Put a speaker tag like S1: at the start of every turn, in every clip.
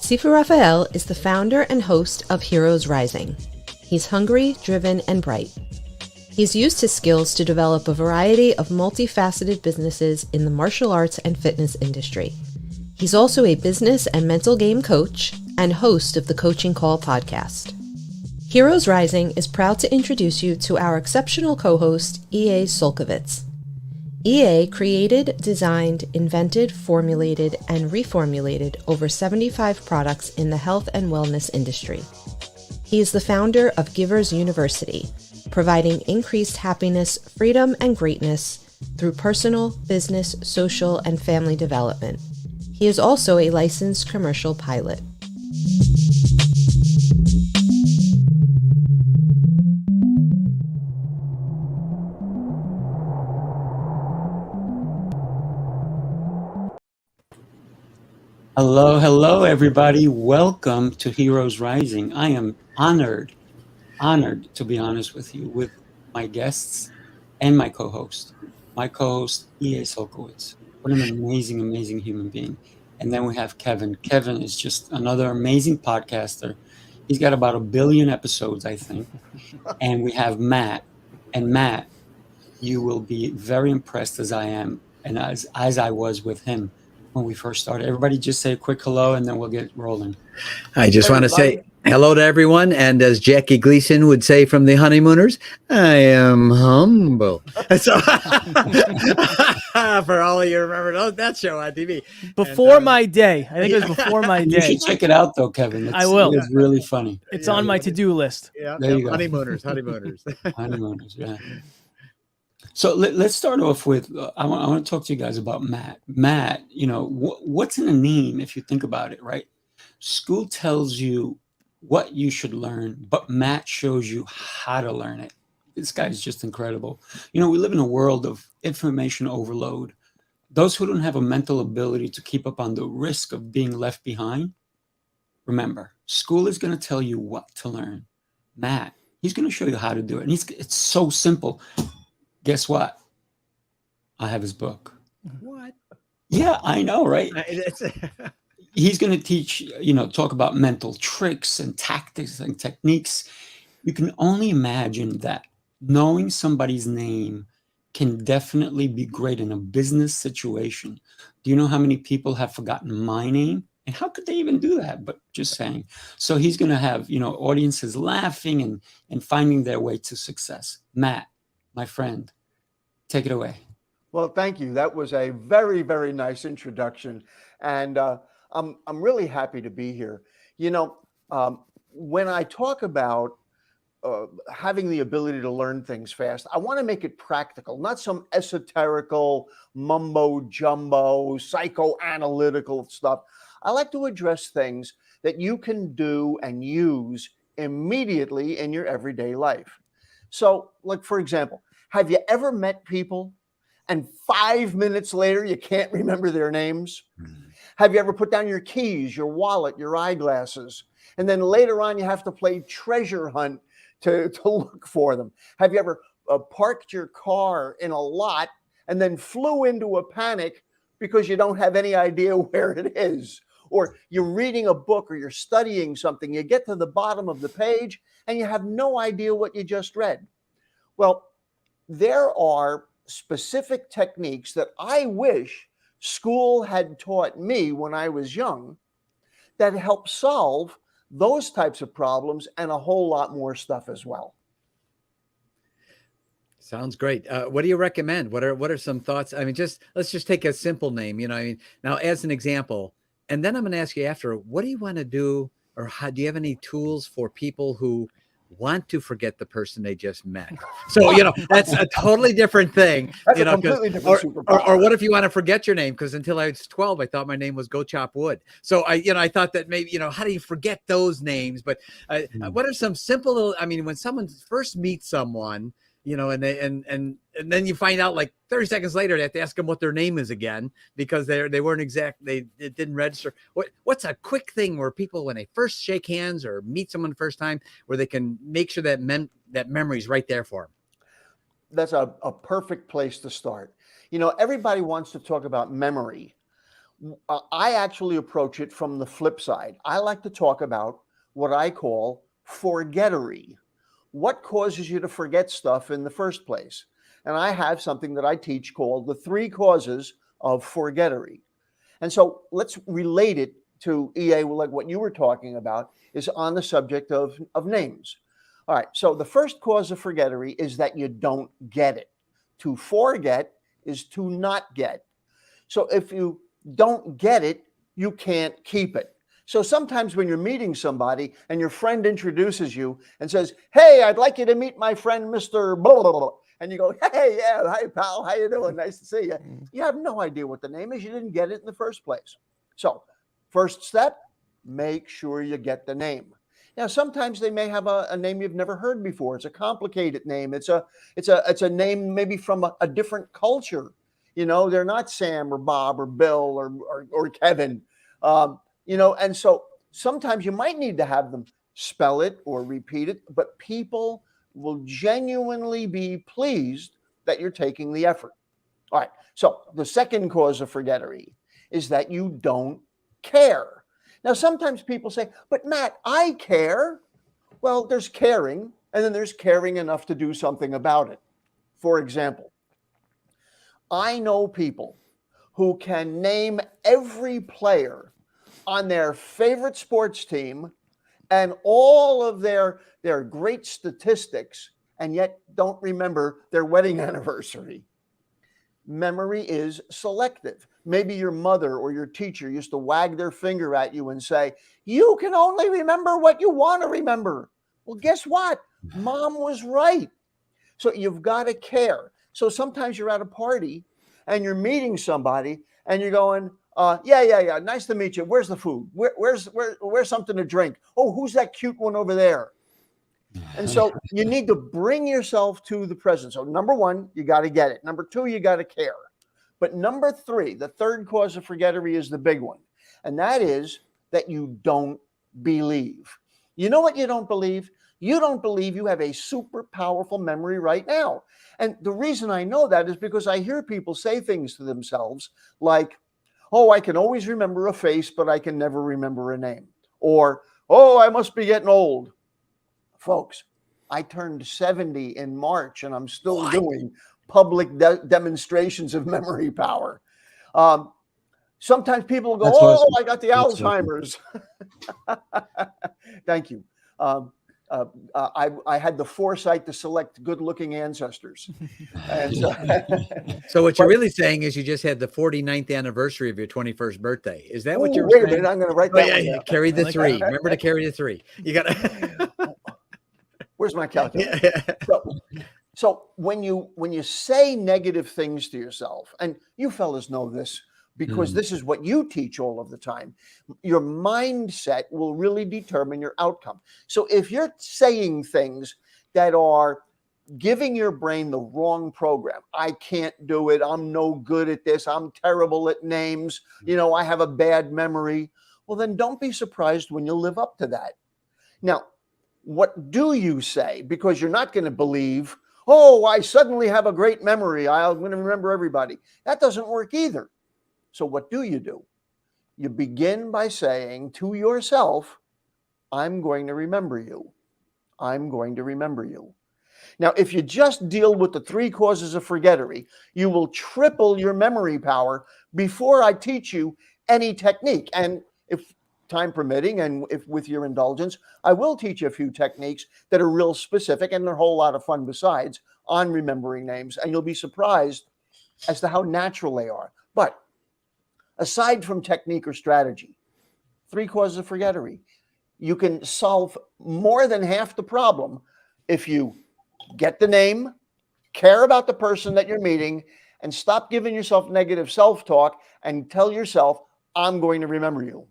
S1: Sifu Rafael is the founder and host of Heroes Rising. He's hungry, driven, and bright. He's used his skills to develop a variety of multifaceted businesses in the martial arts and fitness industry. He's also a business and mental game coach and host of the Coaching Call podcast. Heroes Rising is proud to introduce you to our exceptional co-host, EA Csolkovits. EA created, designed, invented, formulated, and reformulated over 75 products in the health and wellness industry. He is the founder of Givers University, providing increased happiness, freedom, and greatness through personal, business, social, and family development. He is also a licensed commercial pilot.
S2: Hello, everybody. Welcome to Heroes Rising. I am honored, to be honest with you, with my guests and my co-host. My co-host, EA Csolkovits. What an amazing human being. And then we have Kevin. Kevin is just another amazing podcaster. He's got about 1 billion episodes, I think. And we have Matt. And Matt, you will be very impressed as I am, and as I was with him when we first started. Everybody just say a quick hello, and then we'll get rolling.
S3: I just want to say hello to everyone. And as Jackie Gleason would say from the Honeymooners, I am humble. So, for all of you remember that show on TV.
S4: Before my day. I think it was before my day.
S2: You should check it out, though, Kevin.
S4: I will.
S2: It's really funny.
S4: It's on my to-do list.
S3: Yeah,
S2: There you go.
S3: Honeymooners.
S2: Honeymooners, yeah. So let's start off with, I want to talk to you guys about Matt. Matt, you know, what's in a name if you think about it, right? School tells you what you should learn, but Matt shows you how to learn it. This guy's just incredible. You know, we live in a world of information overload. Those who don't have a mental ability to keep up on the risk of being left behind, remember, school is going to tell you what to learn. Matt, he's going to show you how to do it. And it's so simple. Guess what? I have his book.
S3: What?
S2: Yeah, I know, right? He's going to teach, talk about mental tricks and tactics and techniques. You can only imagine that knowing somebody's name can definitely be great in a business situation. Do you know how many people have forgotten my name? And how could they even do that? But just saying. So he's going to have, audiences laughing and finding their way to success. Matt, my friend, take it away.
S5: Well, thank you. That was a very, very nice introduction. And I'm really happy to be here. When I talk about having the ability to learn things fast, I want to make it practical, not some esoterical mumbo jumbo, psychoanalytical stuff. I like to address things that you can do and use immediately in your everyday life. So, like, for example, have you ever met people and 5 minutes later you can't remember their names? Have you ever put down your keys, your wallet, your eyeglasses, and then later on you have to play treasure hunt to look for them? Have you ever parked your car in a lot and then flew into a panic because you don't have any idea where it is? Or you're reading a book or you're studying something, you get to the bottom of the page and you have no idea what you just read. Well, there are specific techniques that I wish school had taught me when I was young that help solve those types of problems and a whole lot more stuff as well.
S3: Sounds great. What do you recommend? What are some thoughts? I mean, let's just take a simple name, now as an example, and then I'm going to ask you after, what do you want to do, or how do you have any tools for people who want to forget the person they just met? So, that's a totally different thing.
S5: That's a completely different superpower.
S3: Or what if you want to forget your name? Because until I was 12, I thought my name was Go Chop Wood. So I thought that maybe, how do you forget those names? But what are some simple little, when someone first meets someone, and then you find out like 30 seconds later, they have to ask them what their name is again, because they weren't it didn't register. What's a quick thing where people, when they first shake hands or meet someone the first time, where they can make sure that memory's right there for them?
S5: That's a perfect place to start. Everybody wants to talk about memory. I actually approach it from the flip side. I like to talk about what I call forgettery. What causes you to forget stuff in the first place? And I have something that I teach called the 3 causes of forgettery. And so let's relate it to EA, like what you were talking about, is on the subject of names. All right, so the first cause of forgettery is that you don't get it. To forget is to not get. So if you don't get it, you can't keep it. So sometimes when you're meeting somebody and your friend introduces you and says, "Hey, I'd like you to meet my friend, Mr. blah, blah, blah," and you go, "Hey, yeah, hi, pal, how you doing? Nice to see you." You have no idea what the name is. You didn't get it in the first place. So first step, make sure you get the name. Now, sometimes they may have a name you've never heard before. It's a complicated name. It's a name maybe from a different culture. You know, they're not Sam or Bob or Bill or Kevin. And so sometimes you might need to have them spell it or repeat it, but people will genuinely be pleased that you're taking the effort. All right. So the second cause of forgettery is that you don't care. Now, sometimes people say, "But Matt, I care." Well, there's caring, and then there's caring enough to do something about it. For example, I know people who can name every player on their favorite sports team and all of their great statistics, and yet don't remember their wedding anniversary. Memory is selective. Maybe your mother or your teacher used to wag their finger at you and say, "You can only remember what you want to remember." Well, guess what? Mom was right. So you've got to care. So sometimes you're at a party and you're meeting somebody and you're going, yeah. Nice to meet you. Where's the food? Where's something to drink? Oh, who's that cute one over there? And so you need to bring yourself to the present. So number 1, you got to get it. Number 2, you got to care. But number 3, the third cause of forgettery is the big one. And that is that you don't believe. You know what you don't believe? You don't believe you have a super powerful memory right now. And the reason I know that is because I hear people say things to themselves like, "Oh, I can always remember a face, but I can never remember a name." Or, "Oh, I must be getting old." Folks, I turned 70 in March and I'm still doing public demonstrations of memory power. Sometimes people go,
S2: That's
S5: "Oh,
S2: awesome.
S5: I got the
S2: That's
S5: Alzheimer's." Thank you. I had the foresight to select good-looking ancestors. And
S3: So what you're really saying is you just had the 49th anniversary of your 21st birthday. Is that what you're
S5: wait a
S3: saying?
S5: minute, I'm going to write
S3: Oh,
S5: that
S3: yeah,
S5: one
S3: yeah.
S5: down.
S3: Carry the
S4: I like
S3: 3.
S4: that.
S3: Remember to carry the 3. You got to.
S5: Where's my calculator?
S3: Yeah.
S5: So when you say negative things to yourself, and you fellas know this because this is what you teach all of the time, your mindset will really determine your outcome. So if you're saying things that are giving your brain the wrong program, "I can't do it, I'm no good at this, I'm terrible at names, I have a bad memory," well, then don't be surprised when you live up to that. Now, what do you say? Because you're not going to believe, "Oh, I suddenly have a great memory, I'm going to remember everybody." That doesn't work either. So what do? You begin by saying to yourself, "I'm going to remember you. I'm going to remember you." Now, if you just deal with the 3 causes of forgettery, you will triple your memory power before I teach you any technique. And if time permitting, and if with your indulgence, I will teach you a few techniques that are real specific and they're a whole lot of fun besides on remembering names. And you'll be surprised as to how natural they are. But aside from technique or strategy, 3 causes of forgettery, you can solve more than half the problem if you get the name, care about the person that you're meeting, and stop giving yourself negative self-talk and tell yourself, "I'm going to remember you."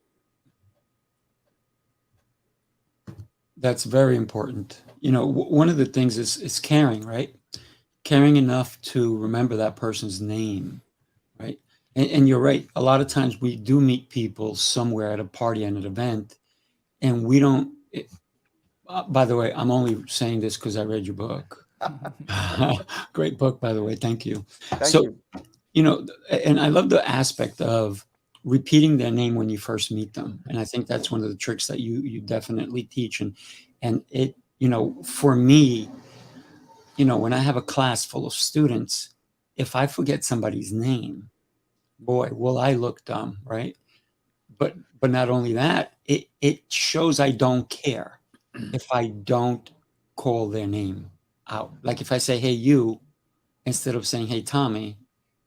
S2: That's very important. One of the things is caring, right? Caring enough to remember that person's name, right? And you're right. A lot of times we do meet people somewhere at a party and an event, and we don't. By the way, I'm only saying this because I read your book. Great book, by the way. Thank you.
S5: Thank you.
S2: And I love the aspect of repeating their name when you first meet them. And I think that's one of the tricks that you definitely teach. And it, for me, when I have a class full of students, if I forget somebody's name, boy, will I look dumb, right? But not only that, it shows I don't care if I don't call their name out. Like if I say, hey, you, instead of saying, hey, Tommy,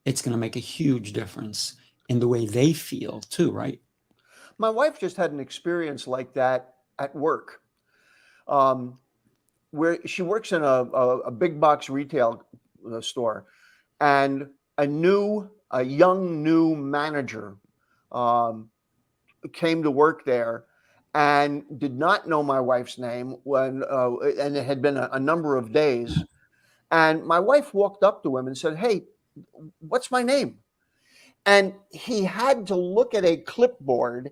S2: it's going to make a huge difference in the way they feel too, right?
S5: My wife just had an experience like that at work, where she works in a big box retail store, and a young new manager came to work there and did not know my wife's name and it had been a number of days. And my wife walked up to him and said, hey, what's my name? And he had to look at a clipboard,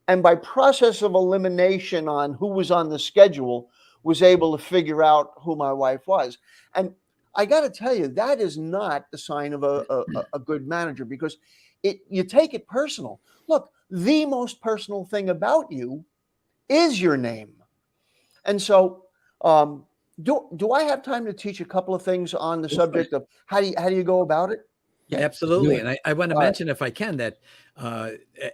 S5: and by process of elimination on who was on the schedule, was able to figure out who my wife was. And I got to tell you, that is not the sign of a good manager, because you take it personal. Look, the most personal thing about you is your name. And so do I have time to teach a couple of things on the subject of how do you go about it?
S2: Yeah,
S3: Absolutely.
S2: yeah.
S3: And I want to mention, if I can, that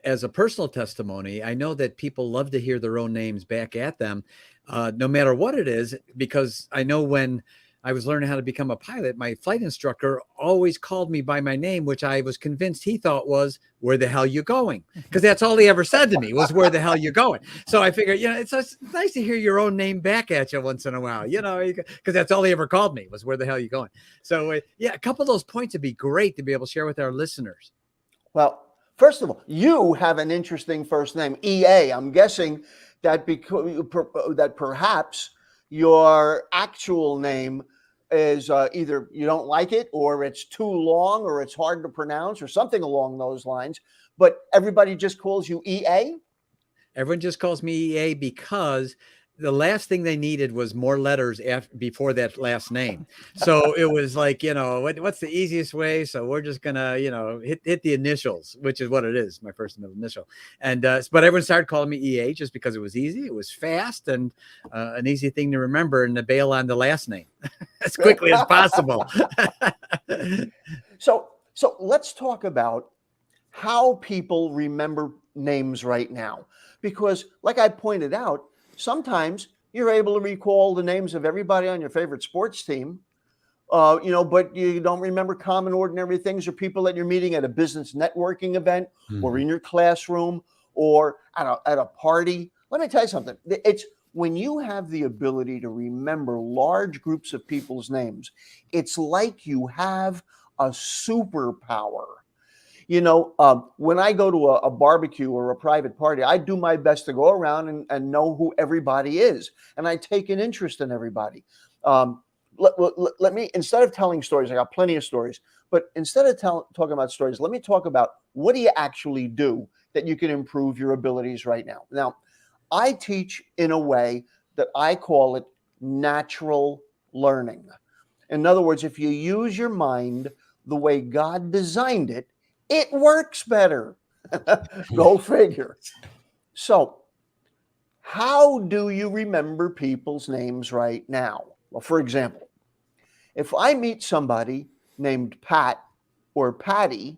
S3: as a personal testimony, I know that people love to hear their own names back at them, no matter what it is, because I know when I was learning how to become a pilot, my flight instructor always called me by my name, which I was convinced he thought was, where the hell you going? Because that's all he ever said to me was, where the hell you going? So I figured, it's nice to hear your own name back at you once in a while, because that's all he ever called me was, where the hell you going? So a couple of those points would be great to be able to share with our listeners.
S5: Well, first of all, you have an interesting first name, EA. I'm guessing that that perhaps your actual name is either you don't like it, or it's too long, or it's hard to pronounce, or something along those lines. But everybody just calls you EA?
S3: Everyone just calls me EA because the last thing they needed was more letters before that last name. So it was like, what's the easiest way? So we're just gonna, hit the initials, which is what it is, my first and middle initial. And but everyone started calling me EA just because it was easy, it was fast, and an easy thing to remember, and to bail on the last name as quickly as possible.
S5: So let's talk about how people remember names right now, because like I pointed out, sometimes you're able to recall the names of everybody on your favorite sports team, but you don't remember common ordinary things, or people that you're meeting at a business networking event, or in your classroom, or at a party. Let me tell you something. It's when you have the ability to remember large groups of people's names, it's like you have a superpower. When I go to a barbecue or a private party, I do my best to go around and know who everybody is. And I take an interest in everybody. Let me, instead of telling stories, I got plenty of stories, but instead of talking about stories, let me talk about what do you actually do that you can improve your abilities right now. Now, I teach in a way that I call it natural learning. In other words, if you use your mind the way God designed it, it works better. Go figure. So, how do you remember people's names right now? Well, for example, if I meet somebody named Pat or Patty,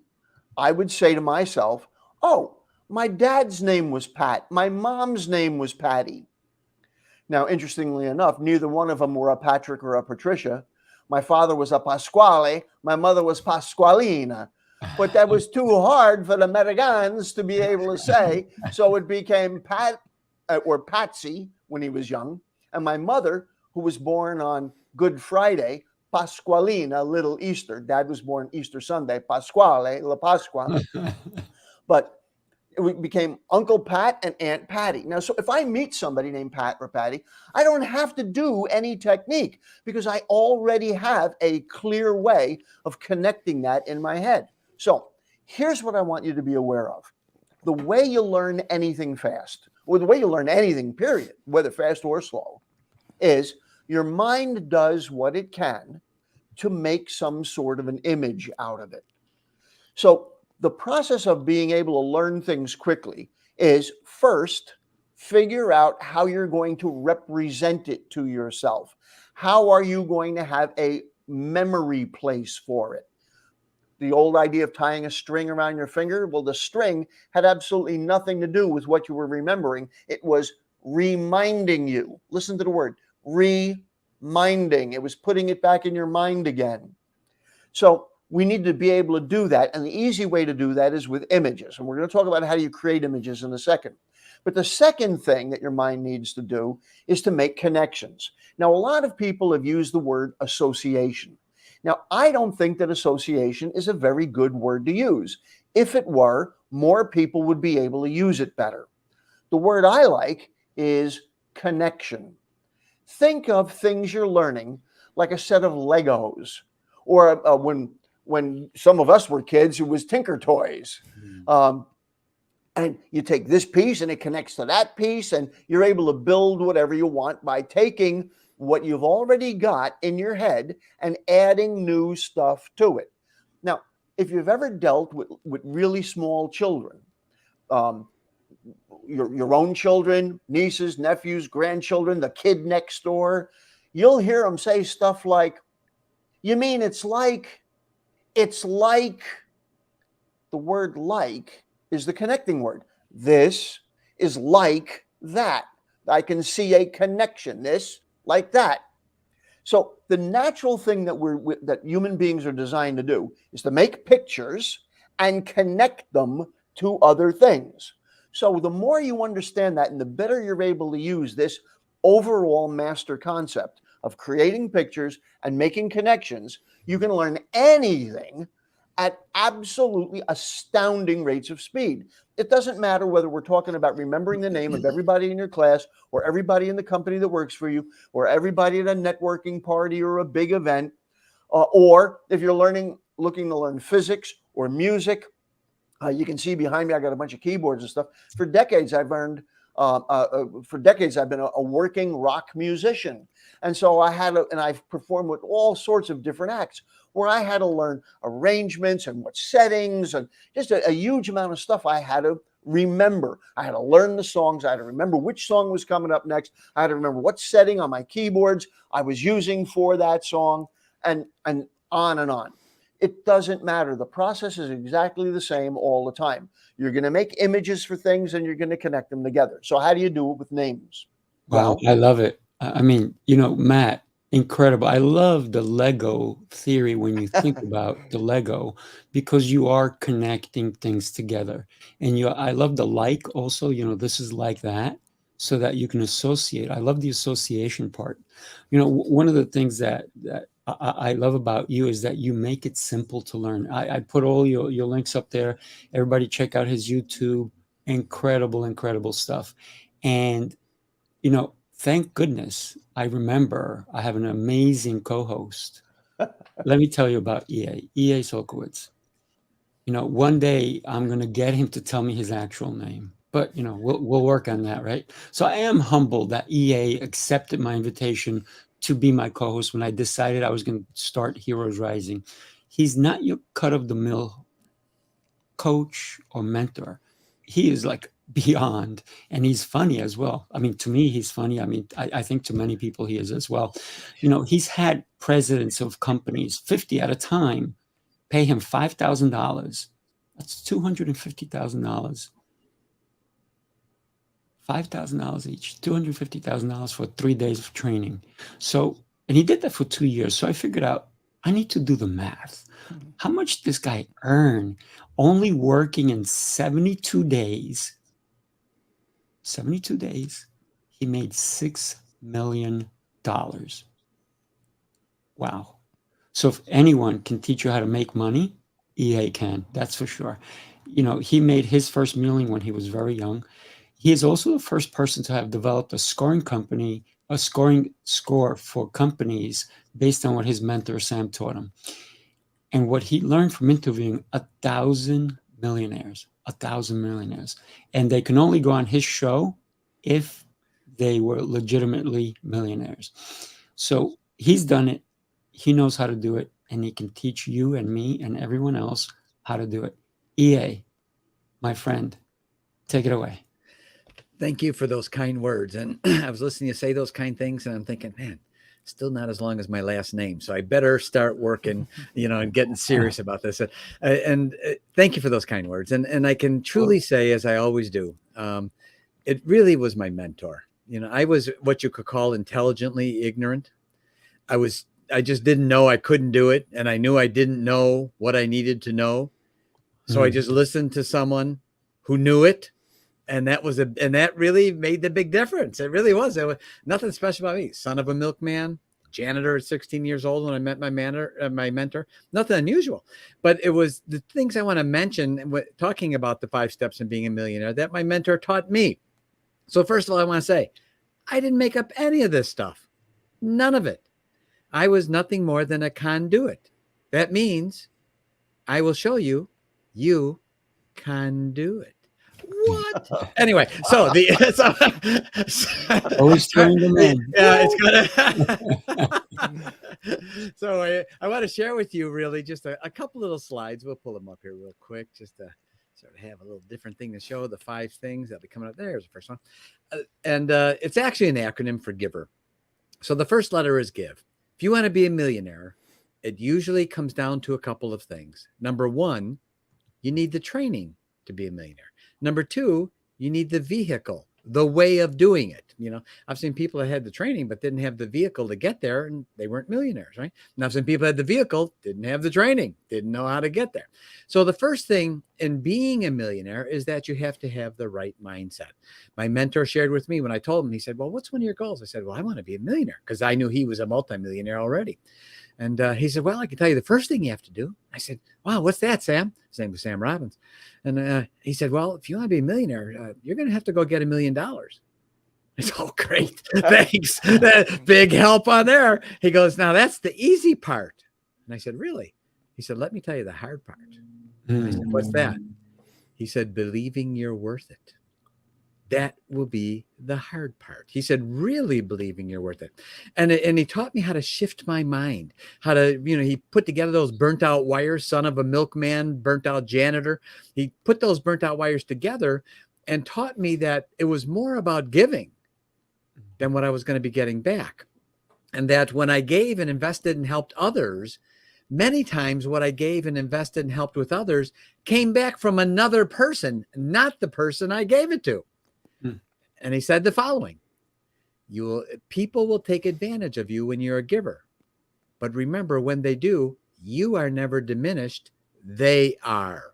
S5: I would say to myself, oh, my dad's name was Pat. My mom's name was Patty. Now, interestingly enough, neither one of them were a Patrick or a Patricia. My father was a Pasquale. My mother was Pasqualina. But that was too hard for the Americans to be able to say. So it became Pat or Patsy when he was young. And my mother, who was born on Good Friday, Pasqualina, Little Easter. Dad was born Easter Sunday, Pasquale, La Pasqua. But it became Uncle Pat and Aunt Patty. Now, so if I meet somebody named Pat or Patty, I don't have to do any technique, because I already have a clear way of connecting that in my head. So here's what I want you to be aware of. The way you learn anything fast, or the way you learn anything, period, whether fast or slow, is your mind does what it can to make some sort of an image out of it. So The process of being able to learn things quickly is first figure out how you're going to represent it to yourself. How are you going to have a memory place for it? The old idea of tying a string around your finger, well, the string had absolutely nothing to do with what you were remembering. It was reminding you. Listen to the word, reminding. It was putting it back in your mind again. So we need to be able to do that. And the easy way to do that is with images. And we're going to talk about how you create images in a second. But the second thing that your mind needs to do is to make connections. Now, a lot of people have used the word association. Now, I don't think that association is a very good word to use. If it were, more people would be able to use it better. The word I like is connection. Think of things you're learning like a set of Legos, or when some of us were kids, it was Tinker Toys. And you take this piece and it connects to that piece, and you're able to build whatever you want by taking what you've already got in your head and adding new stuff to it. Now, if you've ever dealt with really small children, your own children, nieces, nephews, grandchildren, the kid next door, you'll hear them say stuff like, you mean it's like, the word like is the connecting word. This is like that. I can see a connection, this, like that. So the natural thing that human beings are designed to do is to make pictures and connect them to other things. So the more you understand that, and the better you're able to use this overall master concept of creating pictures and making connections, you can learn anything at absolutely astounding rates of speed. It doesn't matter whether we're talking about remembering the name of everybody in your class, or everybody in the company that works for you, or everybody at a networking party or a big event, or if you're looking to learn physics or music. You can see behind me, I got a bunch of keyboards and stuff. For decades, I've been a working rock musician. And so I've performed with all sorts of different acts where I had to learn arrangements and what settings, and just a huge amount of stuff I had to remember. I had to learn the songs. I had to remember which song was coming up next. I had to remember what setting on my keyboards I was using for that song, and on and on. It doesn't matter. The process is exactly the same all the time. You're going to make images for things and you're going to connect them together. So how do you do it with names?
S2: Wow, I love it. I mean, Matt, incredible. I love the Lego theory when you think about the Lego, because you are connecting things together. And I love the like also, this is like that, so that you can associate. I love the association part. One of the things that I love about you is that you make it simple to learn. I put all your links up there. Everybody check out his YouTube. Incredible stuff. And thank goodness I remember I have an amazing co-host. Let me tell you about EA Csolkovits. One day I'm going to get him to tell me his actual name, but we'll work on that, right? So I am humbled that EA accepted my invitation to be my co-host when I decided I was going to start Heroes Rising. He's not your cut-of-the-mill coach or mentor. He is like beyond, and he's funny as well. I mean, to me, he's funny. I mean, I think to many people he is as well. He's had presidents of companies, 50 at a time, pay him $5,000. That's $250,000. $5,000 each, $250,000 for 3 days of training. So, and he did that for 2 years. So I figured out I need to do the math. How much this guy earned only working in 72 days? 72 days, he made $6 million. Wow. So if anyone can teach you how to make money, EA can, that's for sure. He made his first million when he was very young. He is also the first person to have developed a scoring score for companies based on what his mentor Sam taught him. And what he learned from interviewing 1,000 millionaires, and they can only go on his show if they were legitimately millionaires. So he's done it. He knows how to do it, and he can teach you and me and everyone else how to do it. EA, my friend, take it away.
S3: Thank you for those kind words. And I was listening to you say those kind things, and I'm thinking, man, still not as long as my last name. So I better start working, and getting serious about this. And thank you for those kind words. And I can truly say, as I always do, it really was my mentor. I was what you could call intelligently ignorant. I just didn't know I couldn't do it. And I knew I didn't know what I needed to know. So I just listened to someone who knew it. And that really made the big difference. It really was. It was nothing special about me. Son of a milkman, janitor at 16 years old when I met my mentor. Nothing unusual. But it was the things I want to mention, talking about the 5 steps in being a millionaire, that my mentor taught me. So first of all, I want to say, I didn't make up any of this stuff. None of it. I was nothing more than a conduit. That means I will show you, you can do it. What? Anyway, so
S2: Always trying to men.
S3: Yeah, it's gonna. So I want to share with you really just a couple little slides. We'll pull them up here real quick, just to sort of have a little different thing to show. The 5 things that'll be coming up. There's the first one, and it's actually an acronym for giver. So the first letter is give. If you want to be a millionaire, it usually comes down to a couple of things. Number 1, you need the training to be a millionaire. Number 2, you need the vehicle, the way of doing it. I've seen people that had the training, but didn't have the vehicle to get there, and they weren't millionaires, right? And I've seen people that had the vehicle, didn't have the training, didn't know how to get there. So the first thing in being a millionaire is that you have to have the right mindset. My mentor shared with me when I told him, he said, well, what's one of your goals? I said, well, I want to be a millionaire, because I knew he was a multimillionaire already. And he said, well, I can tell you the first thing you have to do. I said, wow, what's that, Sam? His name was Sam Robbins. And he said, well, if you want to be a millionaire, you're going to have to go get $1 million. I said, oh, great. Thanks. Big help on there. He goes, now that's the easy part. And I said, really? He said, let me tell you the hard part. I said, what's that? He said, believing you're worth it. That will be the hard part. He said, really believing you're worth it. And he taught me how to shift my mind, how to, he put together those burnt out wires, son of a milkman, burnt out janitor. He put those burnt out wires together and taught me that it was more about giving than what I was going to be getting back. And that when I gave and invested and helped others, many times what I gave and invested and helped with others came back from another person, not the person I gave it to. And he said the following: people will take advantage of you when you're a giver. But remember, when they do, you are never diminished. They are.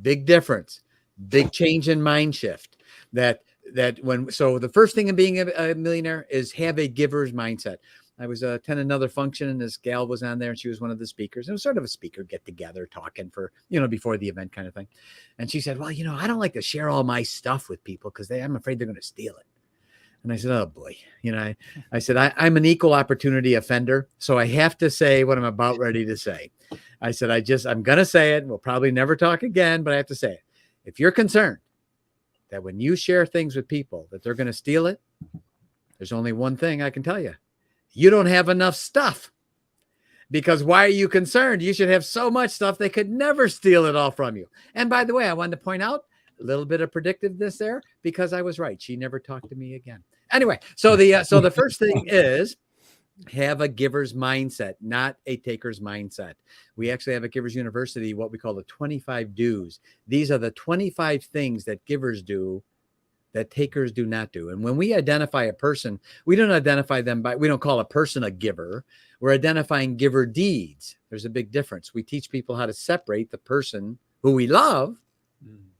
S3: Big difference. Big change in mind shift. So the first thing in being a millionaire is have a giver's mindset. I was attending another function, and this gal was on there, and she was one of the speakers. It was sort of a speaker get together, talking for, before the event kind of thing. And she said, well, I don't like to share all my stuff with people because I'm afraid they're going to steal it. And I said, oh boy, I said, I'm an equal opportunity offender. So I have to say what I'm about ready to say. I said, I'm going to say it. We'll probably never talk again, but I have to say it. If you're concerned that when you share things with people that they're going to steal it, there's only one thing I can tell you. You don't have enough stuff, because why are you concerned? You should have so much stuff they could never steal it all from you. And by the way, I wanted to point out a little bit of predictiveness there, because I was right. She never talked to me again. Anyway, so the first thing is have a giver's mindset, not a taker's mindset. We actually have at Givers University what we call the 25 do's. These are the 25 things that givers do that takers do not do. And when we identify a person, we don't identify them we don't call a person a giver. We're identifying giver deeds. There's a big difference. We teach people how to separate the person who we love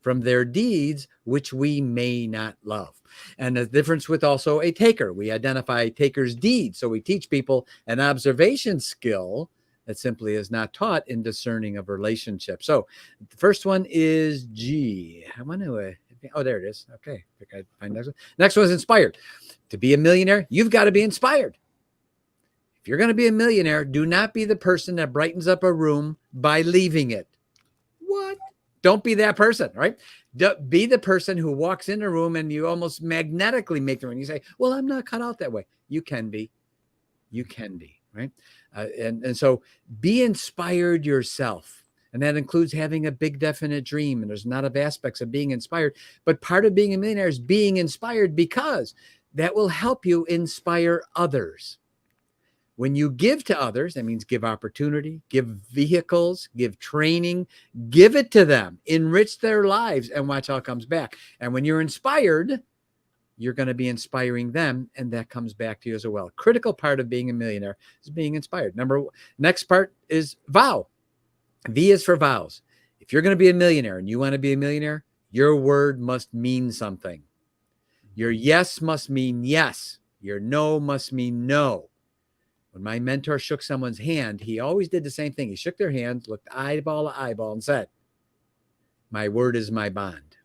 S3: from their deeds, which we may not love. And the difference with also a taker, we identify a taker's deeds. So we teach people an observation skill that simply is not taught in discerning of relationships. So the first one is G. I want to, oh, there it is. Okay. I think I find next one. Next one is inspired. To be a millionaire, you've got to be inspired. If you're going to be a millionaire, do not be the person that brightens up a room by leaving it. What? Don't be that person, right? Be the person who walks in a room and you almost magnetically make the room. You say, well, I'm not cut out that way. You can be. You can be, right? And so be inspired yourself. And that includes having a big, definite dream. And there's a lot of aspects of being inspired. But part of being a millionaire is being inspired, because that will help you inspire others. When you give to others, that means give opportunity, give vehicles, give training, give it to them, enrich their lives, and watch how it comes back. And when you're inspired, you're going to be inspiring them, and that comes back to you as well. Critical part of being a millionaire is being inspired. Next part is vow. V is for vows. If you're going to be a millionaire and you want to be a millionaire, your word must mean something. Your yes must mean yes. Your no must mean no. When my mentor shook someone's hand, he always did the same thing. He shook their hand, looked eyeball to eyeball, and said, "My word is my bond."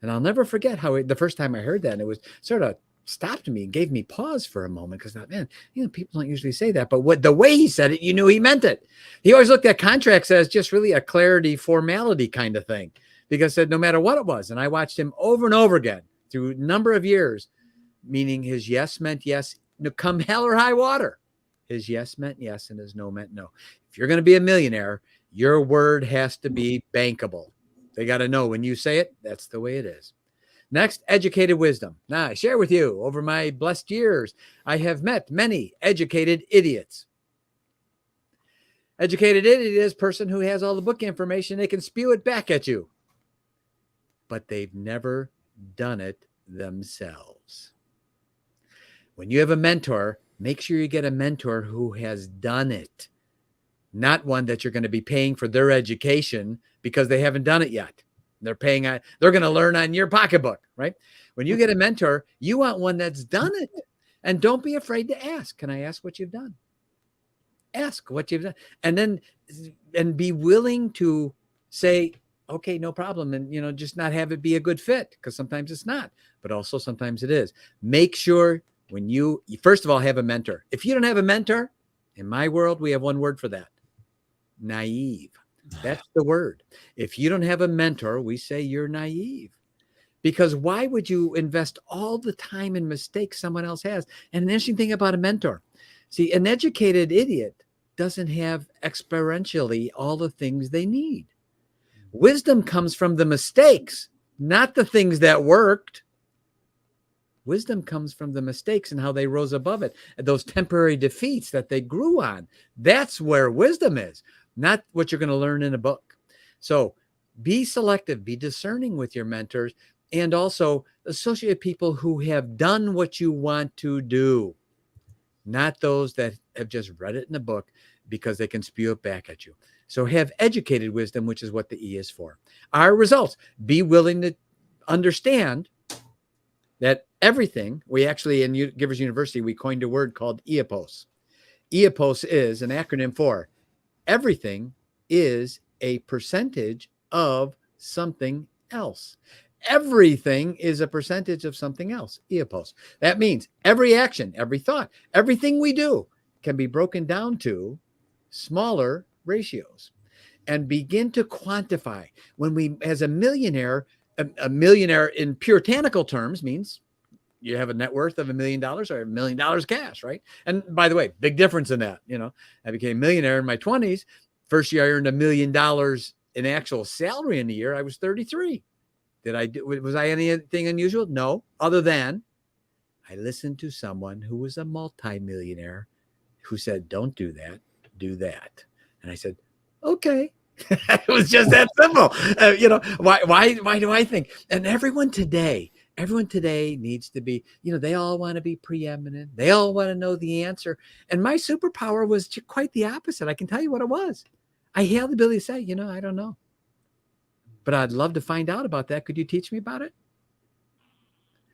S3: And I'll never forget how the first time I heard that, and it was sort of stopped me and gave me pause for a moment, because I thought, man, people don't usually say that. But the way he said it, you knew he meant it. He always looked at contracts as just really a clarity, formality kind of thing, because said no matter what it was. And I watched him over and over again through a number of years, meaning his yes meant yes, come hell or high water. His yes meant yes, and his no meant no. If you're going to be a millionaire, your word has to be bankable. They got to know when you say it, that's the way it is. Next, educated wisdom. Now, I share with you, over my blessed years, I have met many educated idiots. Educated idiot is a person who has all the book information. They can spew it back at you, but they've never done it themselves. When you have a mentor, make sure you get a mentor who has done it, not one that you're going to be paying for their education because they haven't done it yet. They're going to learn on your pocketbook, right? When you get a mentor, you want one that's done it. And don't be afraid to ask. Can I ask what you've done? Ask what you've done. And be willing to say, okay, no problem. And, just not have it be a good fit, because sometimes it's not, but also sometimes it is. Make sure when you first of all have a mentor. If you don't have a mentor, in my world, we have one word for that: naive. That's the word. If you don't have a mentor, we say you're naive. Because why would you invest all the time in mistakes someone else has? And an interesting thing about a mentor, see, an educated idiot doesn't have experientially all the things they need. Wisdom comes from the mistakes, not the things that worked. Wisdom comes from the mistakes and how they rose above it, and those temporary defeats that they grew on. That's where wisdom is, not what you're going to learn in a book. So be selective, be discerning with your mentors, and also associate people who have done what you want to do, not those that have just read it in a book because they can spew it back at you. So have educated wisdom, which is what the E is for. Our results: be willing to understand that everything, we actually, in Givers University, we coined a word called EAPOS. EAPOS is an acronym for everything is a percentage of something else. Everything is a percentage of something else. EAPOS. That means every action, every thought, everything we do can be broken down to smaller ratios and begin to quantify. When we, as a millionaire in puritanical terms means you have a net worth of $1 million or $1 million cash, right? And by the way, big difference in that. I became a millionaire in my 20s. First year I earned $1 million in actual salary in a year. I was 33. Was I anything unusual? No, other than I listened to someone who was a multimillionaire who said, don't do that, do that. And I said, okay. It was just that simple. Why do I think? And everyone today needs to be, they all want to be preeminent. They all want to know the answer. And my superpower was quite the opposite. I can tell you what it was. I had the ability to say, I don't know, but I'd love to find out about that. Could you teach me about it?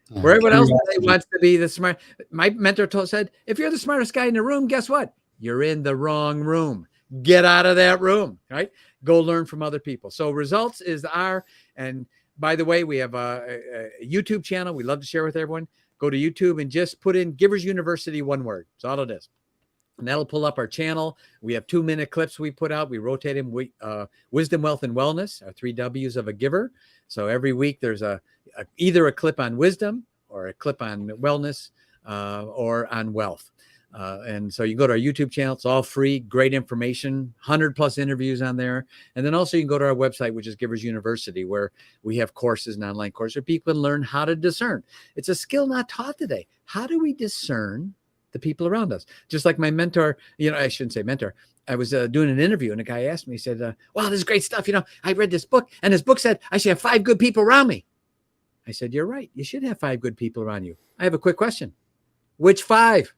S3: Where everyone else wants to be the smart. My mentor said, if you're the smartest guy in the room, guess what? You're in the wrong room. Get out of that room, right? Go learn from other people. So results is and by the way, we have a YouTube channel we love to share with everyone. Go to YouTube and just put in Givers University, one word. That's all it is. And that'll pull up our channel. We have 2-minute clips we put out. We rotate them. Wisdom, wealth, and wellness are 3 W's of a giver. So every week there's either a clip on wisdom or a clip on wellness or on wealth. And so you go to our YouTube channel. It's all free, great information, 100+ interviews on there. And then also you can go to our website, which is Givers University, where we have courses and online courses where people can learn how to discern. It's a skill not taught today. How do we discern the people around us? Just like my mentor, I shouldn't say mentor. I was doing an interview and a guy asked me, he said, wow, this is great stuff. I read this book and this book said I should have 5 good people around me. I said, you're right. You should have 5 good people around you. I have a quick question. Which 5?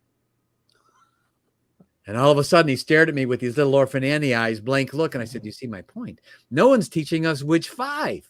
S3: And all of a sudden he stared at me with these little orphan Annie eyes, blank look. And I said, you see my point? No one's teaching us which 5.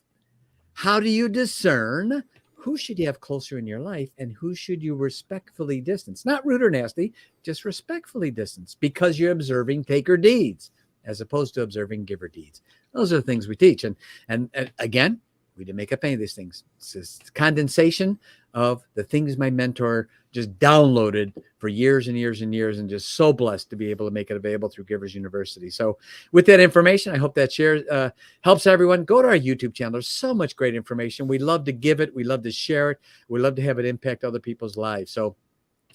S3: How do you discern who should you have closer in your life and who should you respectfully distance? Not rude or nasty, just respectfully distance, because you're observing taker deeds as opposed to observing giver deeds. Those are the things we teach. And again, we didn't make up any of these things. It's just condensation of the things my mentor just downloaded for years and years and years, and just so blessed to be able to make it available through Givers University. So with that information, I hope that helps everyone. Go to our YouTube channel. There's so much great information. We love to give it. We love to share it. We love to have it impact other people's lives. So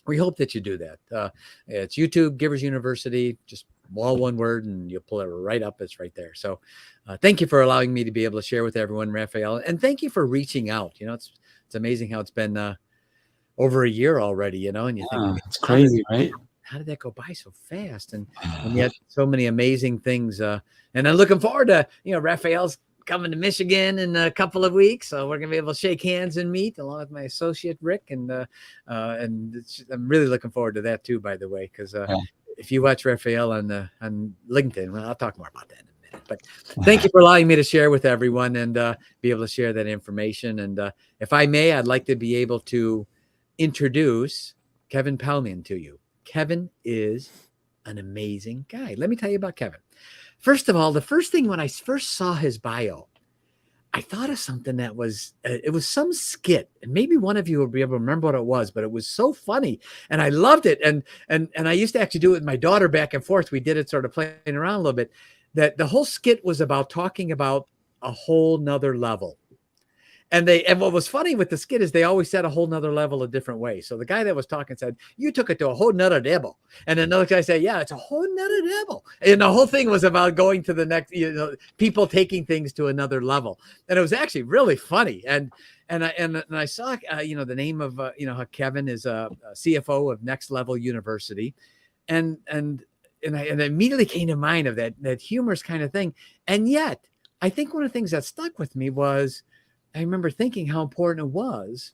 S3: we hope that you do that. It's YouTube, Givers University, just all one word, and you'll pull it right up. It's right there. So thank you for allowing me to be able to share with everyone, Rafael. And thank you for reaching out. It's amazing how it's been over a year already, and you think,
S2: it's crazy, right?
S3: How did that go by so fast? And yet so many amazing things. And I'm looking forward to, Rafael's coming to Michigan in a couple of weeks. So we're going to be able to shake hands and meet along with my associate, Rick. And I'm really looking forward to that too, by the way, because if you watch Rafael on LinkedIn, well, I'll talk more about that in a minute. But thank you for allowing me to share with everyone and be able to share that information. And if I may, I'd like to be able to introduce Kevin Palmieri to you. Kevin is an amazing guy. Let me tell you about Kevin. First of all, the first thing when I first saw his bio, I thought of something that was, it was some skit, and maybe one of you will be able to remember what it was, but it was so funny and I loved it. And I used to actually do it with my daughter back and forth. We did it sort of playing around a little bit, that the whole skit was about talking about a whole nother level. And what was funny with the skit is they always said a whole nother level a different way. So the guy that was talking said, you took it to a whole nother level. And another guy said, yeah, it's a whole nother level. And the whole thing was about going to the next, people taking things to another level. And it was actually really funny. And I saw, the name of, how Kevin is a CFO of Next Level University. And it immediately came to mind of that humorous kind of thing. And yet I think one of the things that stuck with me was, I remember thinking how important it was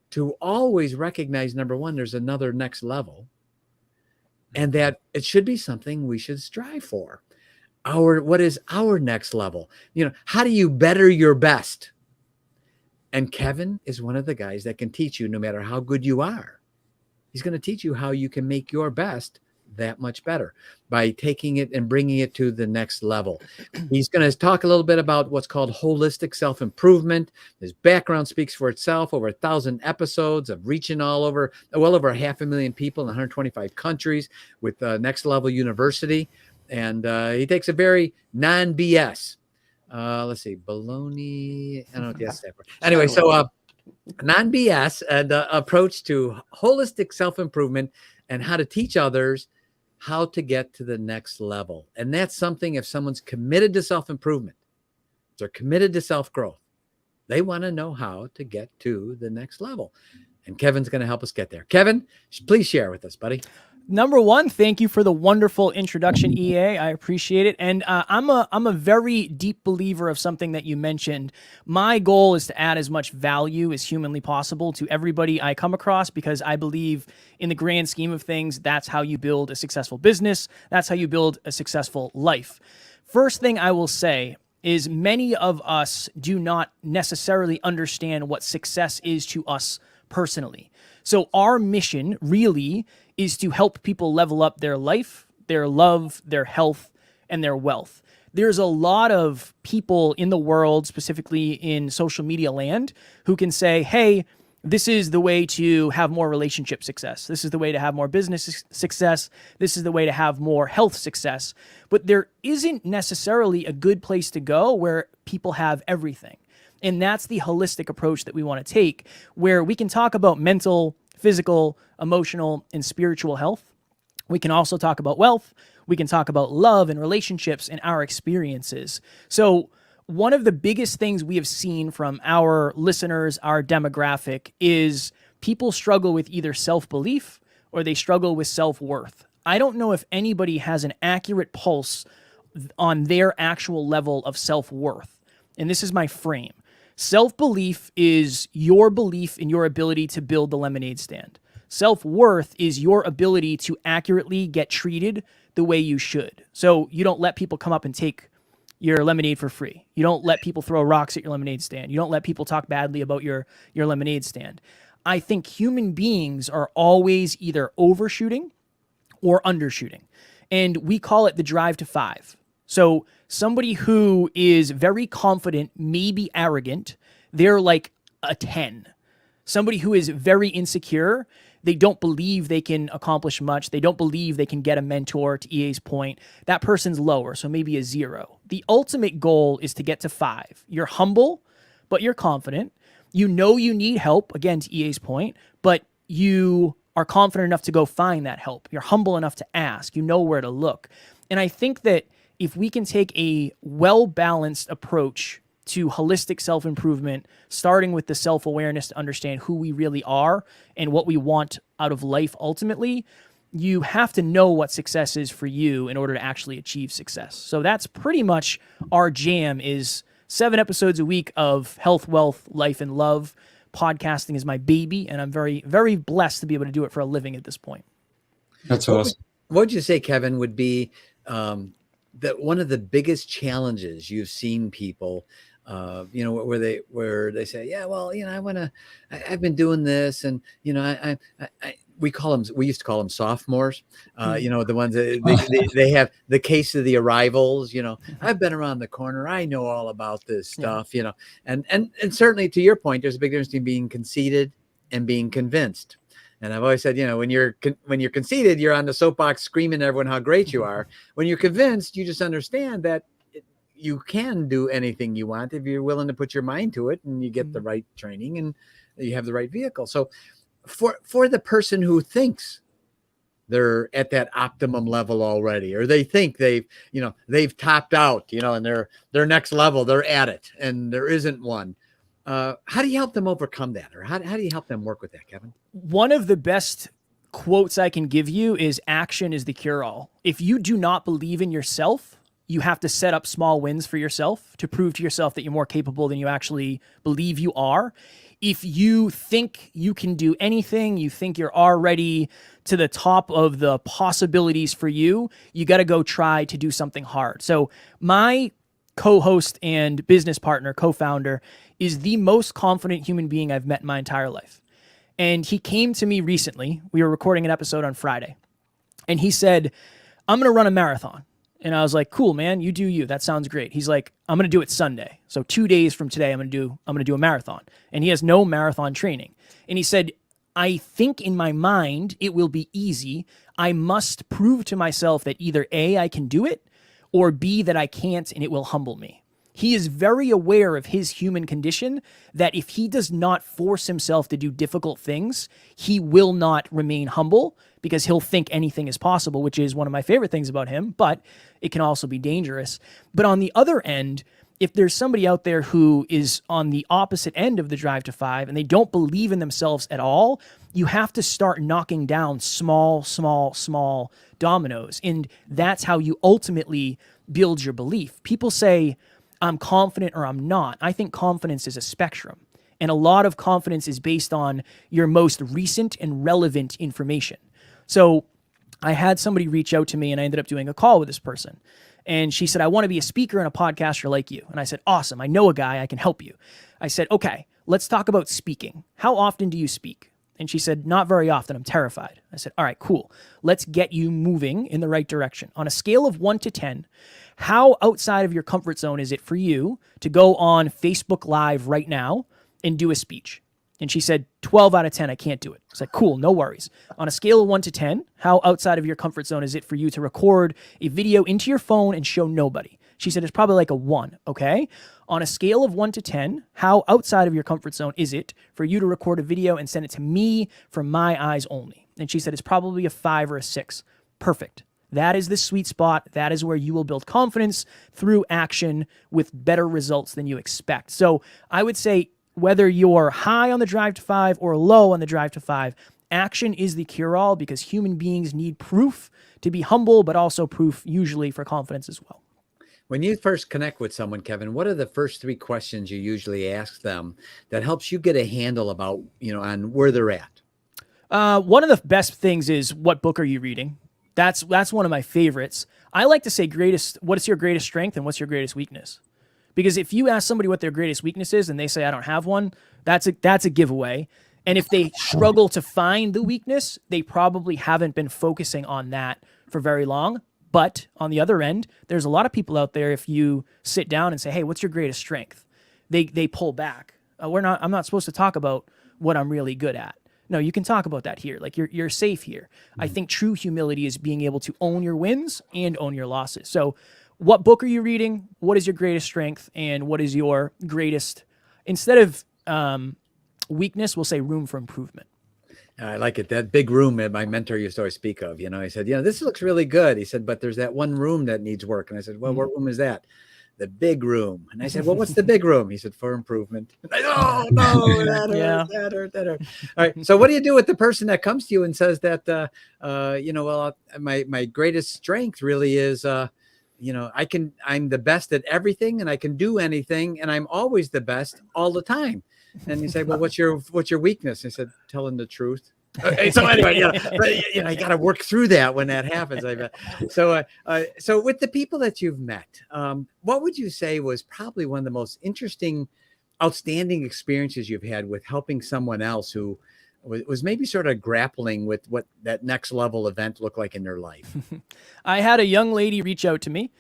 S3: to always recognize, number one, there's another next level, and that it should be something we should strive for. What is our next level? How do you better your best? And Kevin is one of the guys that can teach you, no matter how good you are, he's going to teach you how you can make your best that much better by taking it and bringing it to the next level. He's going to talk a little bit about what's called holistic self-improvement. His background speaks for itself. Over 1,000 episodes of reaching well over 500,000 people in 125 countries with Next Level University. And he takes a very non-BS, let's see, baloney. I don't know what that's that for. Anyway, so non-BS and approach to holistic self-improvement and how to teach others how to get to the next level. And that's something, if someone's committed to self-improvement, they're committed to self-growth, they want to know how to get to the next level. And Kevin's going to help us get there. Kevin, please share with us, buddy.
S4: Number one, thank you for the wonderful introduction, EA. I appreciate it. And I'm a very deep believer of something that you mentioned. My goal is to add as much value as humanly possible to everybody I come across, because I believe in the grand scheme of things, that's how you build a successful business. That's how you build a successful life. First thing I will say is many of us do not necessarily understand what success is to us personally. So our mission really is to help people level up their life, their love, their health, and their wealth. There's a lot of people in the world, specifically in social media land, who can say, hey, this is the way to have more relationship success. This is the way to have more business success. This is the way to have more health success. But there isn't necessarily a good place to go where people have everything. And that's the holistic approach that we want to take, where we can talk about mental, physical, emotional, and spiritual health. We can also talk about wealth. We can talk about love and relationships and our experiences. So one of the biggest things we have seen from our listeners, our demographic, is people struggle with either self-belief or they struggle with self-worth. I don't know if anybody has an accurate pulse on their actual level of self-worth. And this is my frame. Self-belief is your belief in your ability to build the lemonade stand. Self-worth is your ability to accurately get treated the way you should. So you don't let people come up and take your lemonade for free. You don't let people throw rocks at your lemonade stand. You don't let people talk badly about your lemonade stand. I think human beings are always either overshooting or undershooting. And we call it the drive to 5. So somebody who is very confident, maybe arrogant, they're like a 10. Somebody who is very insecure, they don't believe they can accomplish much. They don't believe they can get a mentor, to EA's point. That person's lower, so maybe a 0. The ultimate goal is to get to 5. You're humble, but you're confident. You know you need help, again, to EA's point, but you are confident enough to go find that help. You're humble enough to ask. You know where to look. And I think that if we can take a well-balanced approach to holistic self-improvement, starting with the self-awareness to understand who we really are and what we want out of life ultimately, you have to know what success is for you in order to actually achieve success. So that's pretty much our jam, is 7 episodes a week of health, wealth, life, and love. Podcasting is my baby, and I'm very, very blessed to be able to do it for a living at this point.
S2: That's awesome.
S3: What would you say, Kevin, would be that one of the biggest challenges you've seen people, where they say, yeah, well, I've been doing this, and we used to call them sophomores, the ones that they have the case of the arrivals, I've been around the corner. I know all about this stuff, and certainly to your point, there's a big difference between being conceited and being convinced. And I've always said, when you're conceited, you're on the soapbox screaming at everyone how great you are. When you're convinced, you just understand that you can do anything you want if you're willing to put your mind to it, and you get the right training and you have the right vehicle. So for the person who thinks they're at that optimum level already, or they think they've topped out, and their next level, they're at it and there isn't one. How do you help them overcome that? Or how do you help them work with that, Kevin?
S4: One of the best quotes I can give you is action is the cure-all. If you do not believe in yourself, you have to set up small wins for yourself to prove to yourself that you're more capable than you actually believe you are. If you think you can do anything, you think you're already to the top of the possibilities for you, you got to go try to do something hard. So my co-host and business partner, co-founder, is the most confident human being I've met in my entire life. And he came to me recently. We were recording an episode on Friday. And he said, I'm going to run a marathon. And I was like, cool, man, you do you. That sounds great. He's like, I'm going to do it Sunday. So 2 days from today, I'm going to do a marathon. And he has no marathon training. And he said, I think in my mind, it will be easy. I must prove to myself that either A, I can do it, or B, that I can't, and it will humble me. He is very aware of his human condition, that if he does not force himself to do difficult things, he will not remain humble, because he'll think anything is possible, which is one of my favorite things about him, but it can also be dangerous. But on the other end, if there's somebody out there who is on the opposite end of the drive to 5 and they don't believe in themselves at all, you have to start knocking down small dominoes. And that's how you ultimately build your belief. People say, I'm confident or I'm not. I think confidence is a spectrum. And a lot of confidence is based on your most recent and relevant information. So I had somebody reach out to me and I ended up doing a call with this person. And she said, I want to be a speaker and a podcaster like you. And I said, awesome. I know a guy. I can help you. I said, okay, let's talk about speaking. How often do you speak? And she said, not very often. I'm terrified. I said, all right, cool. Let's get you moving in the right direction. On a scale of 1 to 10, how outside of your comfort zone is it for you to go on Facebook Live right now and do a speech? And she said, 12 out of 10, I can't do it. I said, cool, no worries. On a scale of 1 to 10, how outside of your comfort zone is it for you to record a video into your phone and show nobody? She said, it's probably like a 1, okay? On a scale of 1 to 10, how outside of your comfort zone is it for you to record a video and send it to me from my eyes only? And she said it's probably a 5 or a 6. Perfect. That is the sweet spot. That is where you will build confidence through action with better results than you expect. So I would say whether you're high on the drive to 5 or low on the drive to 5, action is the cure-all because human beings need proof to be humble, but also proof usually for confidence as well.
S3: When you first connect with someone, Kevin, what are the first 3 questions you usually ask them that helps you get a handle about, on where they're at?
S4: One of the best things is, what book are you reading? That's one of my favorites. I like to say what is your greatest strength and what's your greatest weakness? Because if you ask somebody what their greatest weakness is and they say, I don't have one, that's a giveaway. And if they struggle to find the weakness, they probably haven't been focusing on that for very long. But on the other end, there's a lot of people out there, if you sit down and say, hey, what's your greatest strength? They pull back. I'm not supposed to talk about what I'm really good at. No, you can talk about that here. Like you're safe here. I think true humility is being able to own your wins and own your losses. So what book are you reading? What is your greatest strength? And what is your greatest, instead of weakness, we'll say room for improvement.
S3: I like it. That big room that my mentor used to always speak of, he said, this looks really good. He said, but there's that one room that needs work. And I said, well, what room is that? The big room. And I said, well, what's the big room? He said, for improvement. And I said, oh, no, that hurt,
S4: Yeah.
S3: that hurt, that hurt. All right. So what do you do with the person that comes to you and says that, my greatest strength really is, I'm the best at everything and I can do anything and I'm always the best all the time. And you say, well, what's your weakness? I said, telling the truth. So anyway, I got to work through that when that happens. I bet. So with the people that you've met, what would you say was probably one of the most interesting, outstanding experiences you've had with helping someone else who was maybe sort of grappling with what that next level event looked like in their life?
S4: I had a young lady reach out to me.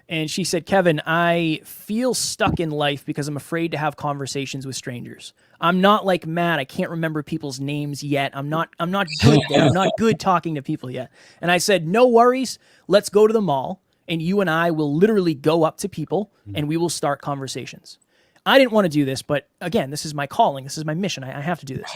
S4: And she said, Kevin, I feel stuck in life because I'm afraid to have conversations with strangers. I'm not like Matt. I can't remember people's names yet. I'm not good there. I'm not good talking to people yet. And I said, no worries. Let's go to the mall and you and I will literally go up to people and we will start conversations. I didn't want to do this, but again, this is my calling. This is my mission. I have to do this.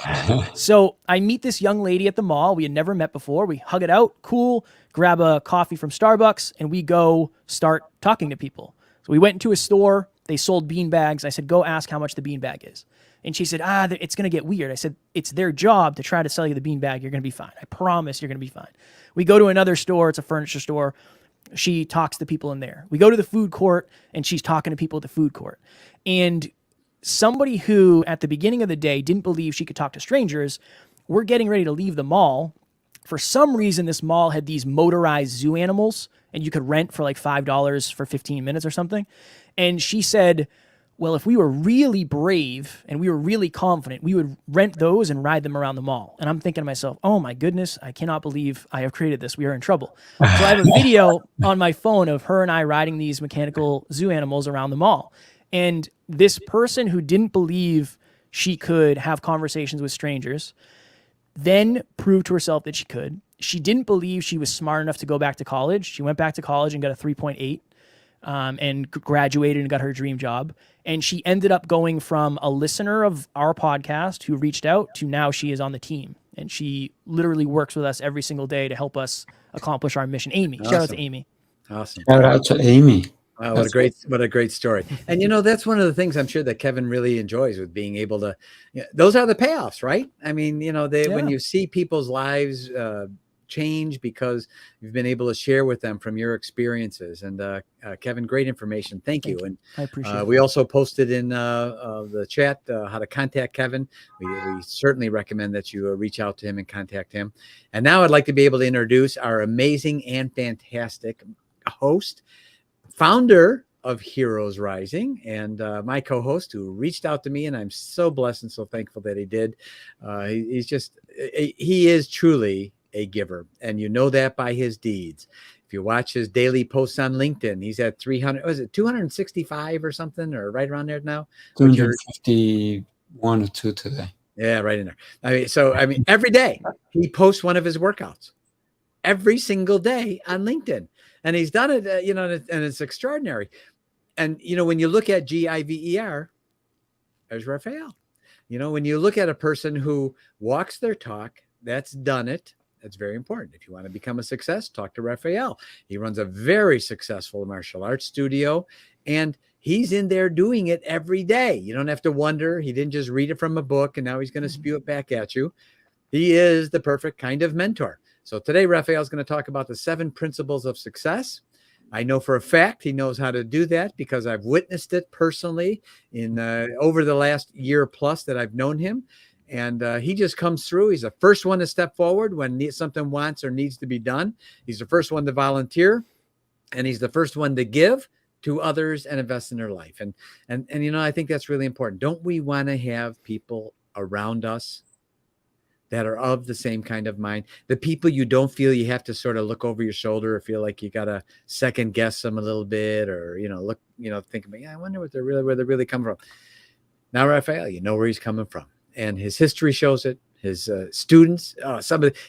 S4: So I meet this young lady at the mall. We had never met before. We hug it out. Cool. Grab a coffee from Starbucks and we go start talking to people. So we went into a store. They sold bean bags. I said, go ask how much the bean bag is. And she said, it's going to get weird. I said, it's their job to try to sell you the bean bag. You're going to be fine. I promise you're going to be fine. We go to another store. It's a furniture store. She talks to people in there. We go to the food court and she's talking to people at the food court. And somebody who at the beginning of the day didn't believe she could talk to strangers, we're getting ready to leave the mall. For some reason, this mall had these motorized zoo animals and you could rent for like $5 for 15 minutes or something. And she said, well, if we were really brave and we were really confident, we would rent those and ride them around the mall. And I'm thinking to myself, oh my goodness, I cannot believe I have created this. We are in trouble. So I have a video on my phone of her and I riding these mechanical zoo animals around the mall. And this person who didn't believe she could have conversations with strangers then proved to herself that she could. She didn't believe she was smart enough to go back to college. She went back to college and got a 3.8 and graduated and got her dream job. And she ended up going from a listener of our podcast who reached out to now she is on the team. And she literally works with us every single day to help us accomplish our mission. Amy,
S3: Awesome.
S4: Shout out to Amy.
S3: Awesome.
S2: Shout out to Amy.
S3: Wow, what a great story. And that's one of the things I'm sure that Kevin really enjoys with being able to, those are the payoffs, right? I mean, when you see people's lives change because you've been able to share with them from your experiences. And Kevin, great information. Thank you. And
S4: I appreciate it.
S3: We also posted in the chat how to contact Kevin. We certainly recommend that you reach out to him and contact him. And now I'd like to be able to introduce our amazing and fantastic host, founder of Heroes Rising, and my co-host who reached out to me, and I'm so blessed and so thankful that he did. He is truly a giver, and you know that by his deeds. If you watch his daily posts on LinkedIn, he's at 265 or something, or right around there now?
S2: 251 or 2 today.
S3: Yeah, right in there. I mean, every day he posts one of his workouts. Every single day on LinkedIn. And he's done it, and it's extraordinary. And, when you look at GIVER, there's Rafael. When you look at a person who walks their talk, that's done it. That's very important. If you want to become a success, talk to Rafael. He runs a very successful martial arts studio, and he's in there doing it every day. You don't have to wonder. He didn't just read it from a book and now he's going to spew it back at you. He is the perfect kind of mentor. So today, Rafael is going to talk about the 7 principles of success. I know for a fact he knows how to do that because I've witnessed it personally in over the last year plus that I've known him. And he just comes through. He's the first one to step forward when something wants or needs to be done. He's the first one to volunteer, and he's the first one to give to others and invest in their life. And I think that's really important. Don't we want to have people around us that are of the same kind of mind? The people you don't feel you have to sort of look over your shoulder or feel like you got to second guess them a little bit, or think about, I wonder where they're really coming from. Now, Rafael, you know where he's coming from. And his history shows it. His students,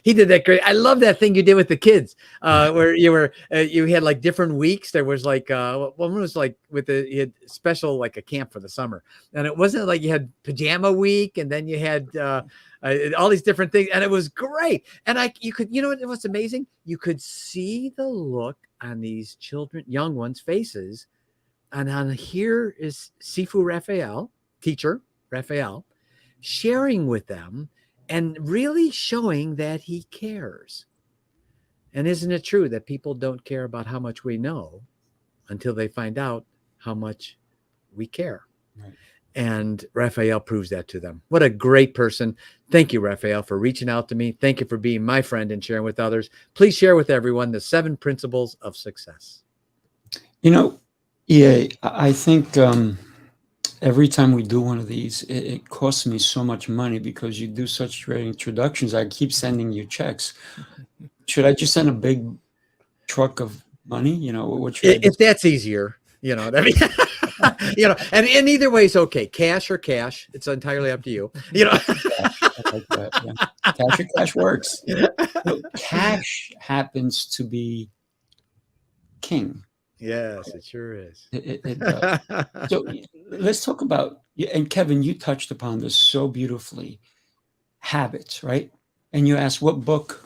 S3: he did that great. I love that thing you did with the kids, where you had like different weeks. There was like one was like you had special like a camp for the summer, and it wasn't like you had pajama week, and then you had all these different things, and it was great. And you could, what's amazing? You could see the look on these children, young ones' faces, and on here is Sifu Rafael, teacher Rafael, sharing with them and really showing that he cares. And isn't it true that people don't care about how much we know until they find out how much we care? Right. And Rafael proves that to them. What a great person. Thank you, Rafael, for reaching out to me. Thank you for being my friend and sharing with others. Please share with everyone the 7 principles of success.
S2: EA, I think every time we do one of these, it costs me so much money because you do such great introductions. I keep sending you checks. Should I just send a big truck of money? What should I do?
S3: If that's easier, and either way is okay. Cash or cash, it's entirely up to you.
S2: I like that, yeah. Cash or cash works. Cash happens to be king.
S3: Yes, it sure is.
S2: It does. So let's talk about, and Kevin, you touched upon this so beautifully, habits, right? And you asked, what book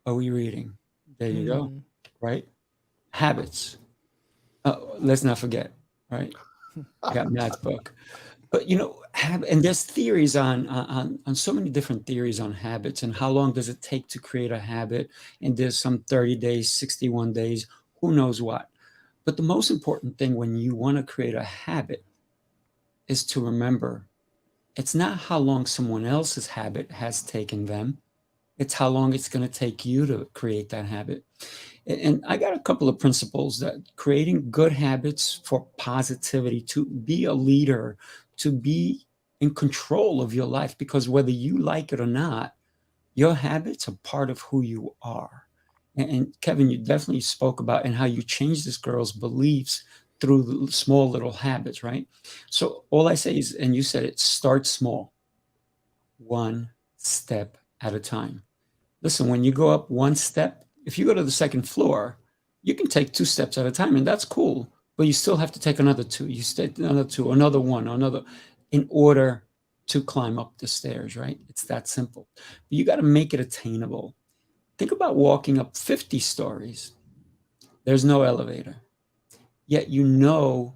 S2: are we reading? There you go, right? Habits. Let's not forget, right? I got Matt's book. But, and there's theories on so many different theories on habits and how long does it take to create a habit. And there's some 30 days, 61 days, who knows what. But the most important thing when you want to create a habit is to remember it's not how long someone else's habit has taken them. It's how long it's going to take you to create that habit. And I got a couple of principles that creating good habits for positivity, to be a leader, to be in control of your life, because whether you like it or not, your habits are part of who you are. And Kevin, you definitely spoke about and how you changed this girl's beliefs through the small little habits, right? So all I say is, and you said it, start small, 1 step at a time. Listen, when you go up 1 step, if you go to the 2nd floor, you can take 2 steps at a time, and that's cool, but you still have to take another 2. You take another 2, another 1, another, in order to climb up the stairs, right? It's that simple. But you got to make it attainable. Think about walking up 50 stories. There's no elevator. Yet you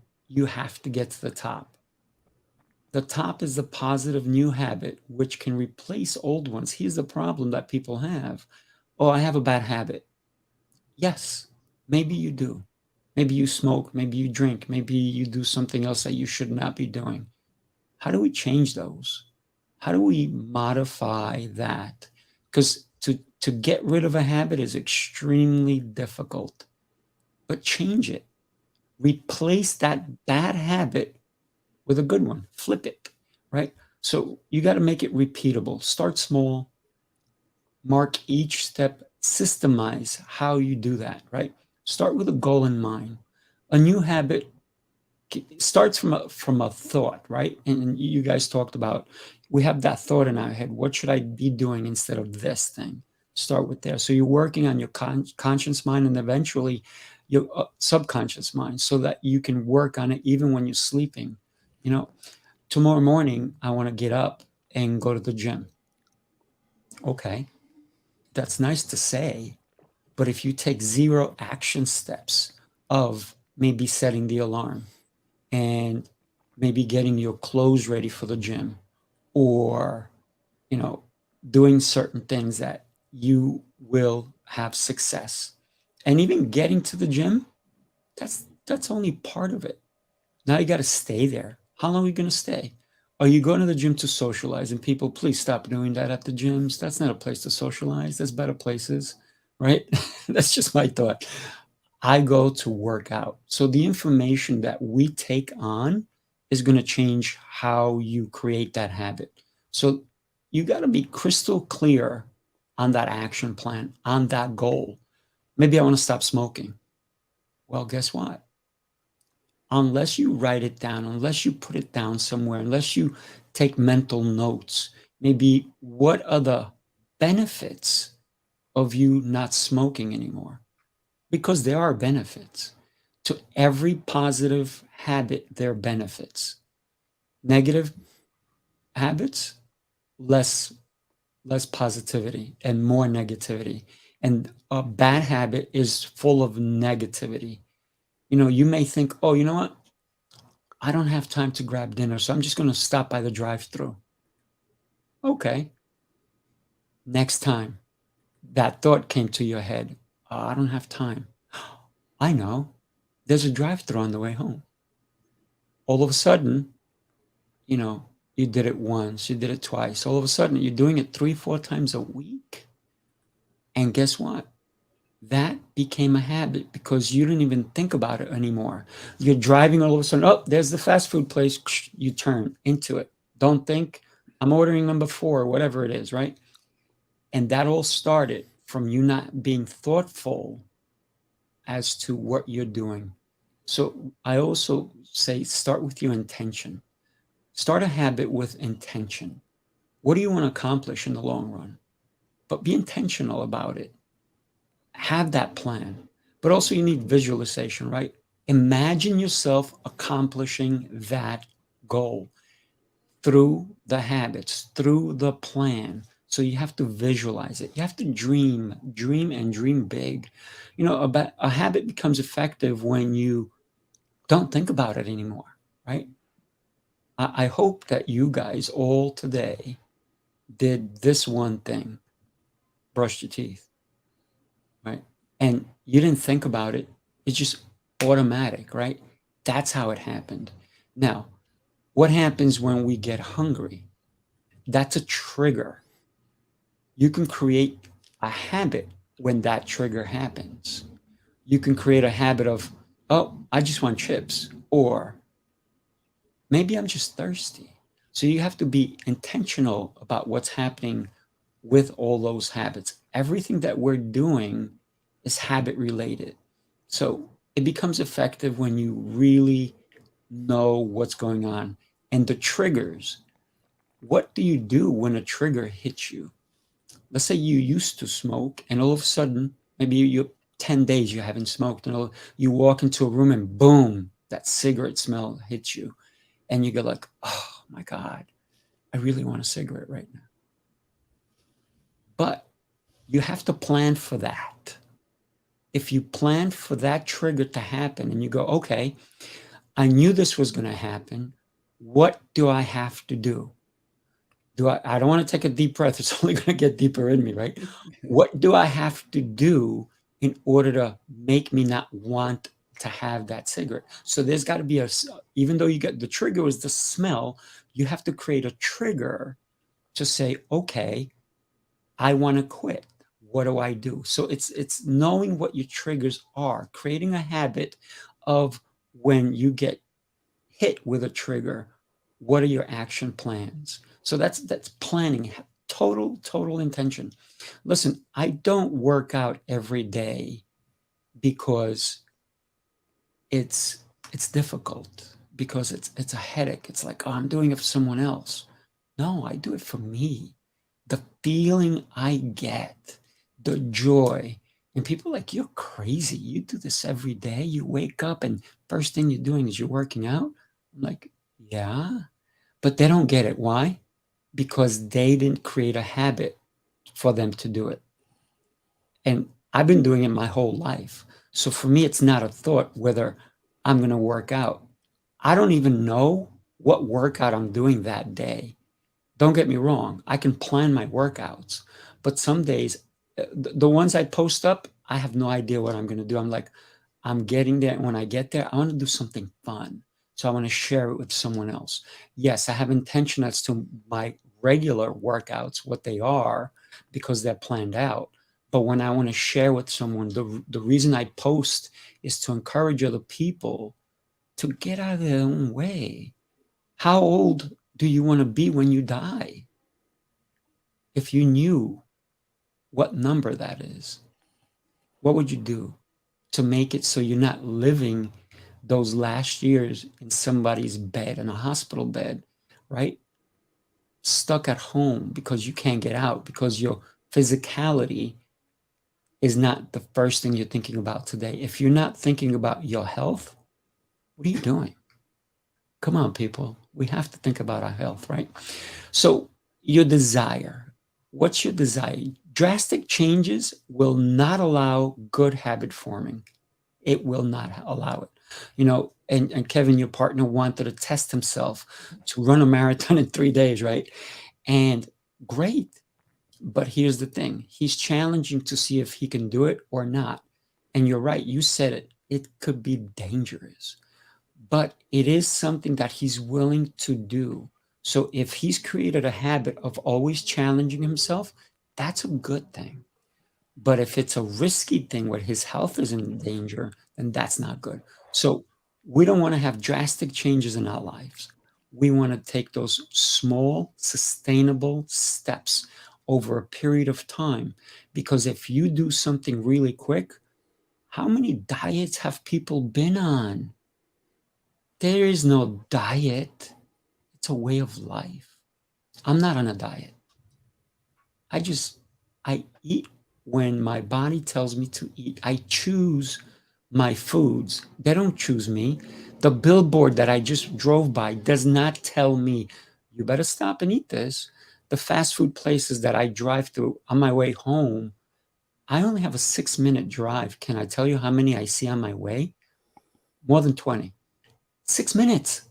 S2: have to get to the top. The top is the positive new habit, which can replace old ones. Here's the problem that people have. Oh, I have a bad habit. Yes, maybe you do. Maybe you smoke, maybe you drink, maybe you do something else that you should not be doing. How do we change those? How do we modify that? Because to get rid of a habit is extremely difficult, but change it. Replace that bad habit with a good one. Flip it, right? So you got to make it repeatable. Start small. Mark each step. Systemize how you do that, right? Start with a goal in mind. A new habit starts from a thought, right? And you guys talked about, we have that thought in our head. What should I be doing instead of this thing? Start with there. So you're working on your conscious mind, and eventually your subconscious mind, so that you can work on it even when you're sleeping. You know, tomorrow morning, I want to get up and go to the gym. Okay, that's nice to say, but if you take 0 action steps of maybe setting the alarm and maybe getting your clothes ready for the gym, or, you know, doing certain things that you will have success. And even getting to the gym, that's only part of it. Now you got to stay there. How long are you going to stay? Are you going to the gym to socialize? And people, please stop doing that at the gyms. That's not a place to socialize. There's better places, right? That's just my thought. I go to work out. So the information that we take on is going to change how you create that habit. So you got to be crystal clear on that action plan, on that goal. Maybe I want to stop smoking. Well, guess what? Unless you write it down, unless you put it down somewhere, unless you take mental notes, maybe what are the benefits of you not smoking anymore? Because there are benefits. To every positive habit, there are benefits. Negative habits, less positivity and more negativity. And a bad habit is full of negativity. You know, you may think, oh, you know what? I don't have time to grab dinner, so I'm just going to stop by the drive-thru. Okay. Next time that thought came to your head, oh, I don't have time. I know. There's a drive-thru on the way home. All of a sudden, you know, you did it once, you did it twice. All of a sudden, you're doing it 3-4 times a week. And guess what? That became a habit because you didn't even think about it anymore. You're driving, all of a sudden, oh, there's the fast food place. You turn into it. Don't think, I'm ordering number 4, whatever it is, right? And that all started from you not being thoughtful as to what you're doing. So I also say, start with your intention. Start a habit with intention. What do you want to accomplish in the long run? But be intentional about it. Have that plan. But also you need visualization, right? Imagine yourself accomplishing that goal through the habits, through the plan. So you have to visualize it. You have to dream and dream big. You know, about a habit becomes effective when you don't think about it anymore, right? I hope that you guys all today did this one thing, brushed your teeth, right? And you didn't think about it. It's just automatic, right? That's how it happened. Now, what happens when we get hungry? That's a trigger. You can create a habit when that trigger happens. You can create a habit of, oh, I just want chips, or maybe I'm just thirsty. So you have to be intentional about what's happening with all those habits. Everything that we're doing is habit related. So it becomes effective when you really know what's going on. And the triggers, what do you do when a trigger hits you? Let's say you used to smoke and all of a sudden, maybe you 10 days you haven't smoked, and you walk into a room and boom, that cigarette smell hits you. And you go like, oh my God, I really want a cigarette right now. But you have to plan for that. If you plan for that trigger to happen and you go, okay, I knew this was going to happen. What do I have to do? I don't want to take a deep breath. It's only going to get deeper in me, right? What do I have to do in order to make me not want to have that cigarette? So there's got to be even though you get the trigger was the smell, you have to create a trigger to say, okay, I want to quit. What do I do? So it's knowing what your triggers are, creating a habit of when you get hit with a trigger, what are your action plans? So that's planning, total intention. Listen, I don't work out every day because it's difficult, because it's a headache. It's like, oh, I'm doing it for someone else. No, I do it for me. The feeling I get, the joy, And people are like, you're crazy. You do this every day. You wake up and first thing you're doing is you're working out. I'm like, yeah, but they don't get it. Why? Because they didn't create a habit for them to do it. And I've been doing it my whole life. So for me, it's not a thought whether I'm going to work out. I don't even know what workout I'm doing that day. Don't get me wrong. I can plan my workouts, but some days, the ones I post up, I have no idea what I'm going to do. I'm like, I'm getting there. And when I get there, I want to do something fun. So I want to share it with someone else. Yes, I have intention as to my regular workouts, what they are, because they're planned out. But when I want to share with someone, the reason I post is to encourage other people to get out of their own way. How old do you want to be when you die? If you knew what number that is, what would you do to make it so you're not living those last years in somebody's bed, in a hospital bed, right? Stuck at home because you can't get out, because your physicality is not the first thing you're thinking about today. If you're not thinking about your health, what are you doing? Come on, people. We have to think about our health, right? So your desire, what's your desire? Drastic changes will not allow good habit forming. It will not allow it. You know, and Kevin, your partner, wanted to test himself to run a marathon in 3 days, right? And great. But here's the thing. He's challenging to see if he can do it or not. And you're right. You said it. It could be dangerous. But it is something that he's willing to do. So if he's created a habit of always challenging himself, that's a good thing. But if it's a risky thing where his health is in danger, then that's not good. So we don't want to have drastic changes in our lives. We want to take those small, sustainable steps over a period of time. Because if you do something really quick, how many diets have people been on? There is no diet. It's a way of life. I'm not on a diet. I eat when my body tells me to eat. I choose my foods. They don't choose me. The billboard that I just drove by does not tell me, you better stop and eat this. The fast food places that I drive through on my way home, I only have a 6-minute drive. Can I tell you how many I see on my way? More than 20. 6 minutes.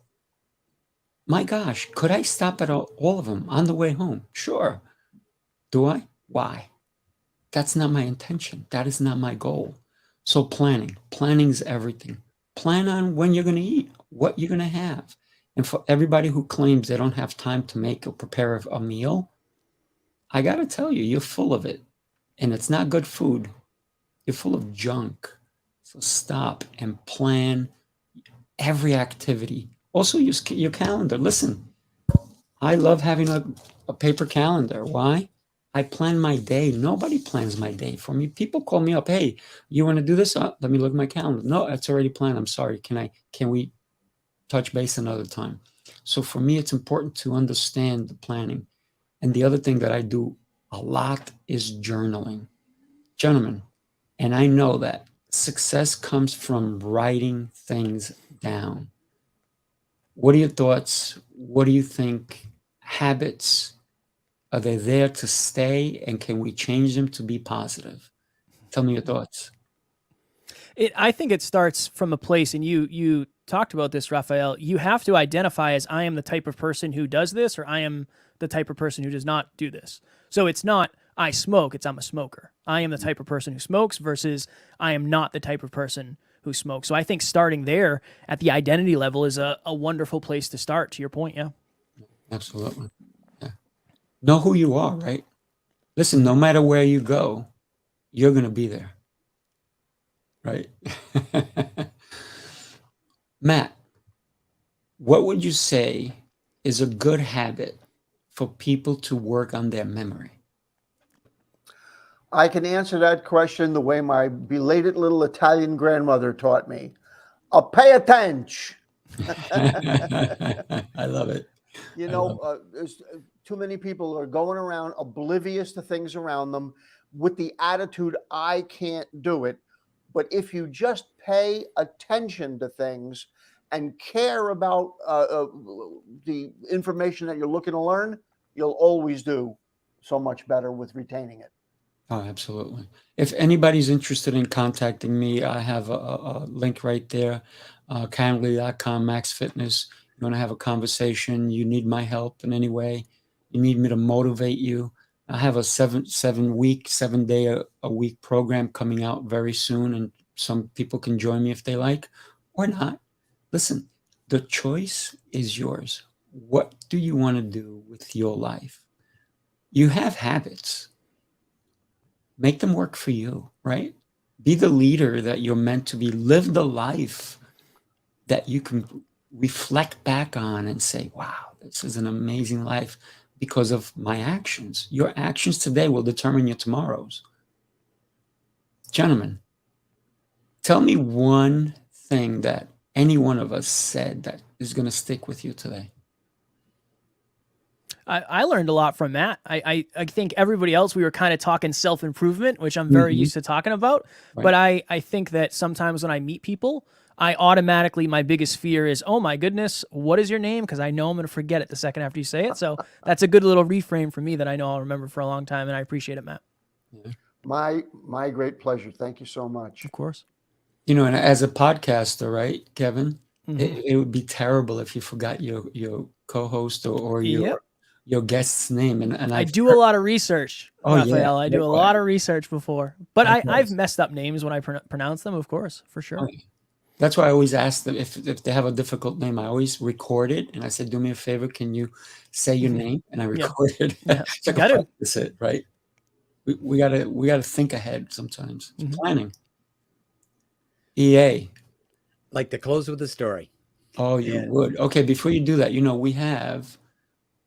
S2: My gosh, could I stop at all of them on the way home? Sure. Do I? Why? That's not my intention. That is not my goal. So planning is everything. Plan on when you're going to eat, what you're going to have. And for everybody who claims they don't have time to make or prepare a meal, I got to tell you, you're full of it. And it's not good food. You're full of junk. So stop and plan every activity. Also use your calendar. Listen, I love having a paper calendar. Why? I plan my day. Nobody plans my day for me. People call me up. Hey, you want to do this? Let me look at my calendar. No, it's already planned. I'm sorry. Can we touch base another time? So for me, it's important to understand the planning. And the other thing that I do a lot is journaling. Gentlemen, and I know that success comes from writing things down. What are your thoughts? What do you think? Habits, are they there to stay, and can we change them to be positive? Tell me your thoughts.
S4: I think it starts from a place, and you talked about this, Rafael. You have to identify as, I am the type of person who does this, or I am the type of person who does not do this. So it's not I smoke, it's I'm a smoker. I am the type of person who smokes versus I am not the type of person who smokes. So I think starting there at the identity level is a wonderful place to start, to your point. Yeah.
S2: Absolutely. Yeah. Know who you are, right? Listen, no matter where you go, you're going to be there. Right? Matt, what would you say is a good habit for people to work on their memory?
S5: I can answer that question the way my belated little Italian grandmother taught me. Pay attention.
S2: I love it.
S5: You know, there's too many people are going around oblivious to things around them. with the attitude, I can't do it. But if you just pay attention to things and care about the information that you're looking to learn, you'll always do so much better with retaining it.
S2: Oh, absolutely. If anybody's interested in contacting me, I have a link right there, kindly.com, Max Fitness. You want to have a conversation, you need my help in any way, you need me to motivate you. I have a 7-day a week program coming out very soon, and some people can join me if they like or not. Listen, the choice is yours. What do you want to do with your life? You have habits. Make them work for you, right? Be the leader that you're meant to be. Live the life that you can reflect back on and say, wow, this is an amazing life because of my actions. Your actions today will determine your tomorrows. Gentlemen, tell me one thing that any one of us said that is going to stick with you today.
S4: I learned a lot from Matt. I think everybody else, we were kind of talking self-improvement, which I'm very used to talking about.
S2: Right.
S4: But I think that sometimes when I meet people, I automatically, my biggest fear is, oh my goodness, what is your name? Because I know I'm going to forget it the second after you say it. So that's a good little reframe for me that I know I'll remember for a long time. And I appreciate it, Matt.
S2: Yeah.
S5: My great pleasure. Thank you so much.
S4: Of course.
S2: You know, and as a podcaster, right, Kevin, it would be terrible if you forgot your co-host or your guest's name. And
S4: I do a lot of research, Rafael.
S2: Yeah.
S4: I do a lot of research before. But I've messed up names when I pronounce them, of course, for sure.
S2: Oh, yeah. That's why I always ask them if they have a difficult name. I always record it, and I said, "Do me a favor, can you say your name?" And I record it. So I can practice it, right? We gotta think ahead sometimes. It's planning. EA,
S3: Like to close with a story.
S2: Oh, you would. Okay, before you do that, you know we have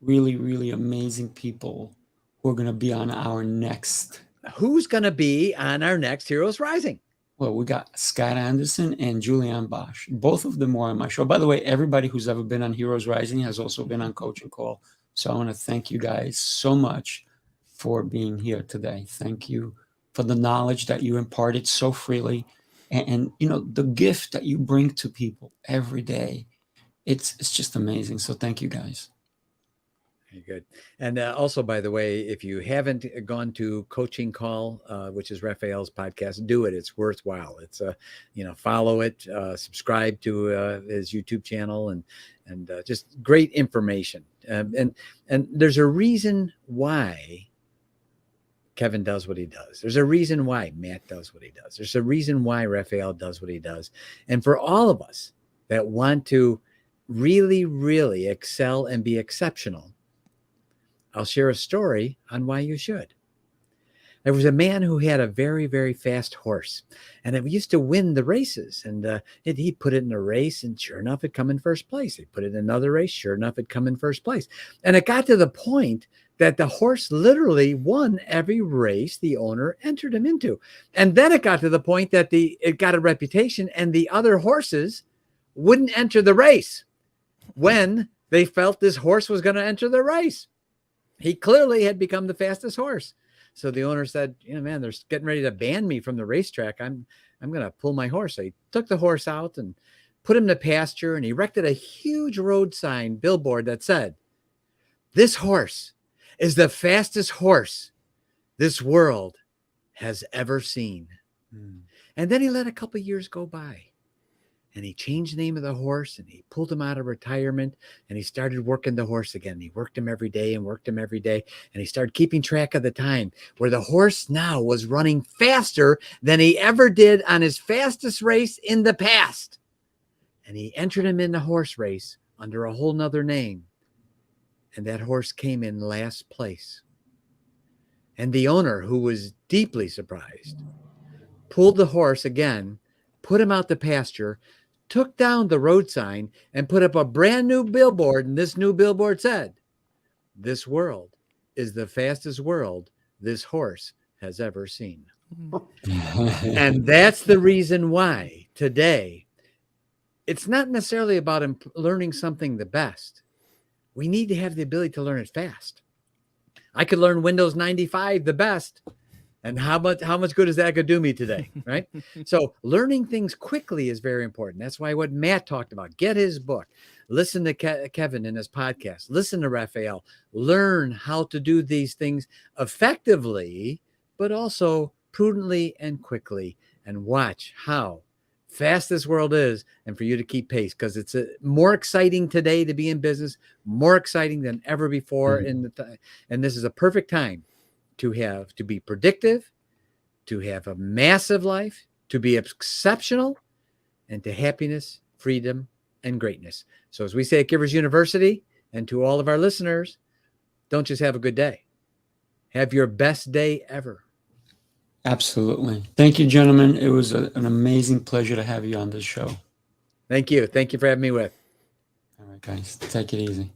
S2: really, really amazing people who are going to be on our next.
S3: Who's going to be on our next Heroes Rising?
S2: Well, we got Scott Anderson and Julianne Bosch. Both of them were on my show. By the way, everybody who's ever been on Heroes Rising has also been on Coaching Call. So I want to thank you guys so much for being here today. Thank you for the knowledge that you imparted so freely, and you know the gift that you bring to people every day. It's just amazing. So thank you guys.
S3: Very good. And also, by the way, if you haven't gone to Coaching Call, which is Rafael's podcast, do it. It's worthwhile. It's follow it, subscribe to his YouTube channel, and just great information. And there's a reason why Kevin does what he does. There's a reason why Matt does what he does. There's a reason why Rafael does what he does. And for all of us that want to really, really excel and be exceptional, I'll share a story on why you should. There was a man who had a very, very fast horse, and it used to win the races. And he put it in a race, and sure enough, it'd come in first place. He put it in another race, sure enough, it'd come in first place. And it got to the point that the horse literally won every race the owner entered him into. And then it got to the point that it got a reputation, and the other horses wouldn't enter the race when they felt this horse was going to enter the race. He clearly had become the fastest horse. So the owner said, man, they're getting ready to ban me from the racetrack. I'm going to pull my horse. So he took the horse out and put him to pasture, and he erected a huge road sign billboard that said, "This horse is the fastest horse this world has ever seen." And then he let a couple of years go by, and he changed the name of the horse, and he pulled him out of retirement, and he started working the horse again. He worked him every day and worked him every day. And he started keeping track of the time, where the horse now was running faster than he ever did on his fastest race in the past. And he entered him in the horse race under a whole nother name. And that horse came in last place. And the owner, who was deeply surprised, pulled the horse again, put him out to pasture, took down the road sign, and put up a brand new billboard. And this new billboard said, "This world is the fastest world this horse has ever seen." And that's the reason why today it's not necessarily about learning something the best. We need to have the ability to learn it fast. I could learn Windows 95 the best, And how much good is that going to do me today, right? So learning things quickly is very important. That's why what Matt talked about, get his book, listen to Kevin in his podcast, listen to Rafael, learn how to do these things effectively, but also prudently and quickly, and watch how fast this world is, and for you to keep pace, because it's more exciting today to be in business, more exciting than ever before in the time. And this is a perfect time to be predictive, to have a massive life, to be exceptional, and to happiness, freedom, and greatness. So as we say at Givers University, and to all of our listeners, don't just have a good day. Have your best day ever.
S2: Absolutely. Thank you, gentlemen. It was an amazing pleasure to have you on this show.
S3: Thank you. Thank you for having me with.
S2: All right, guys. Take it easy.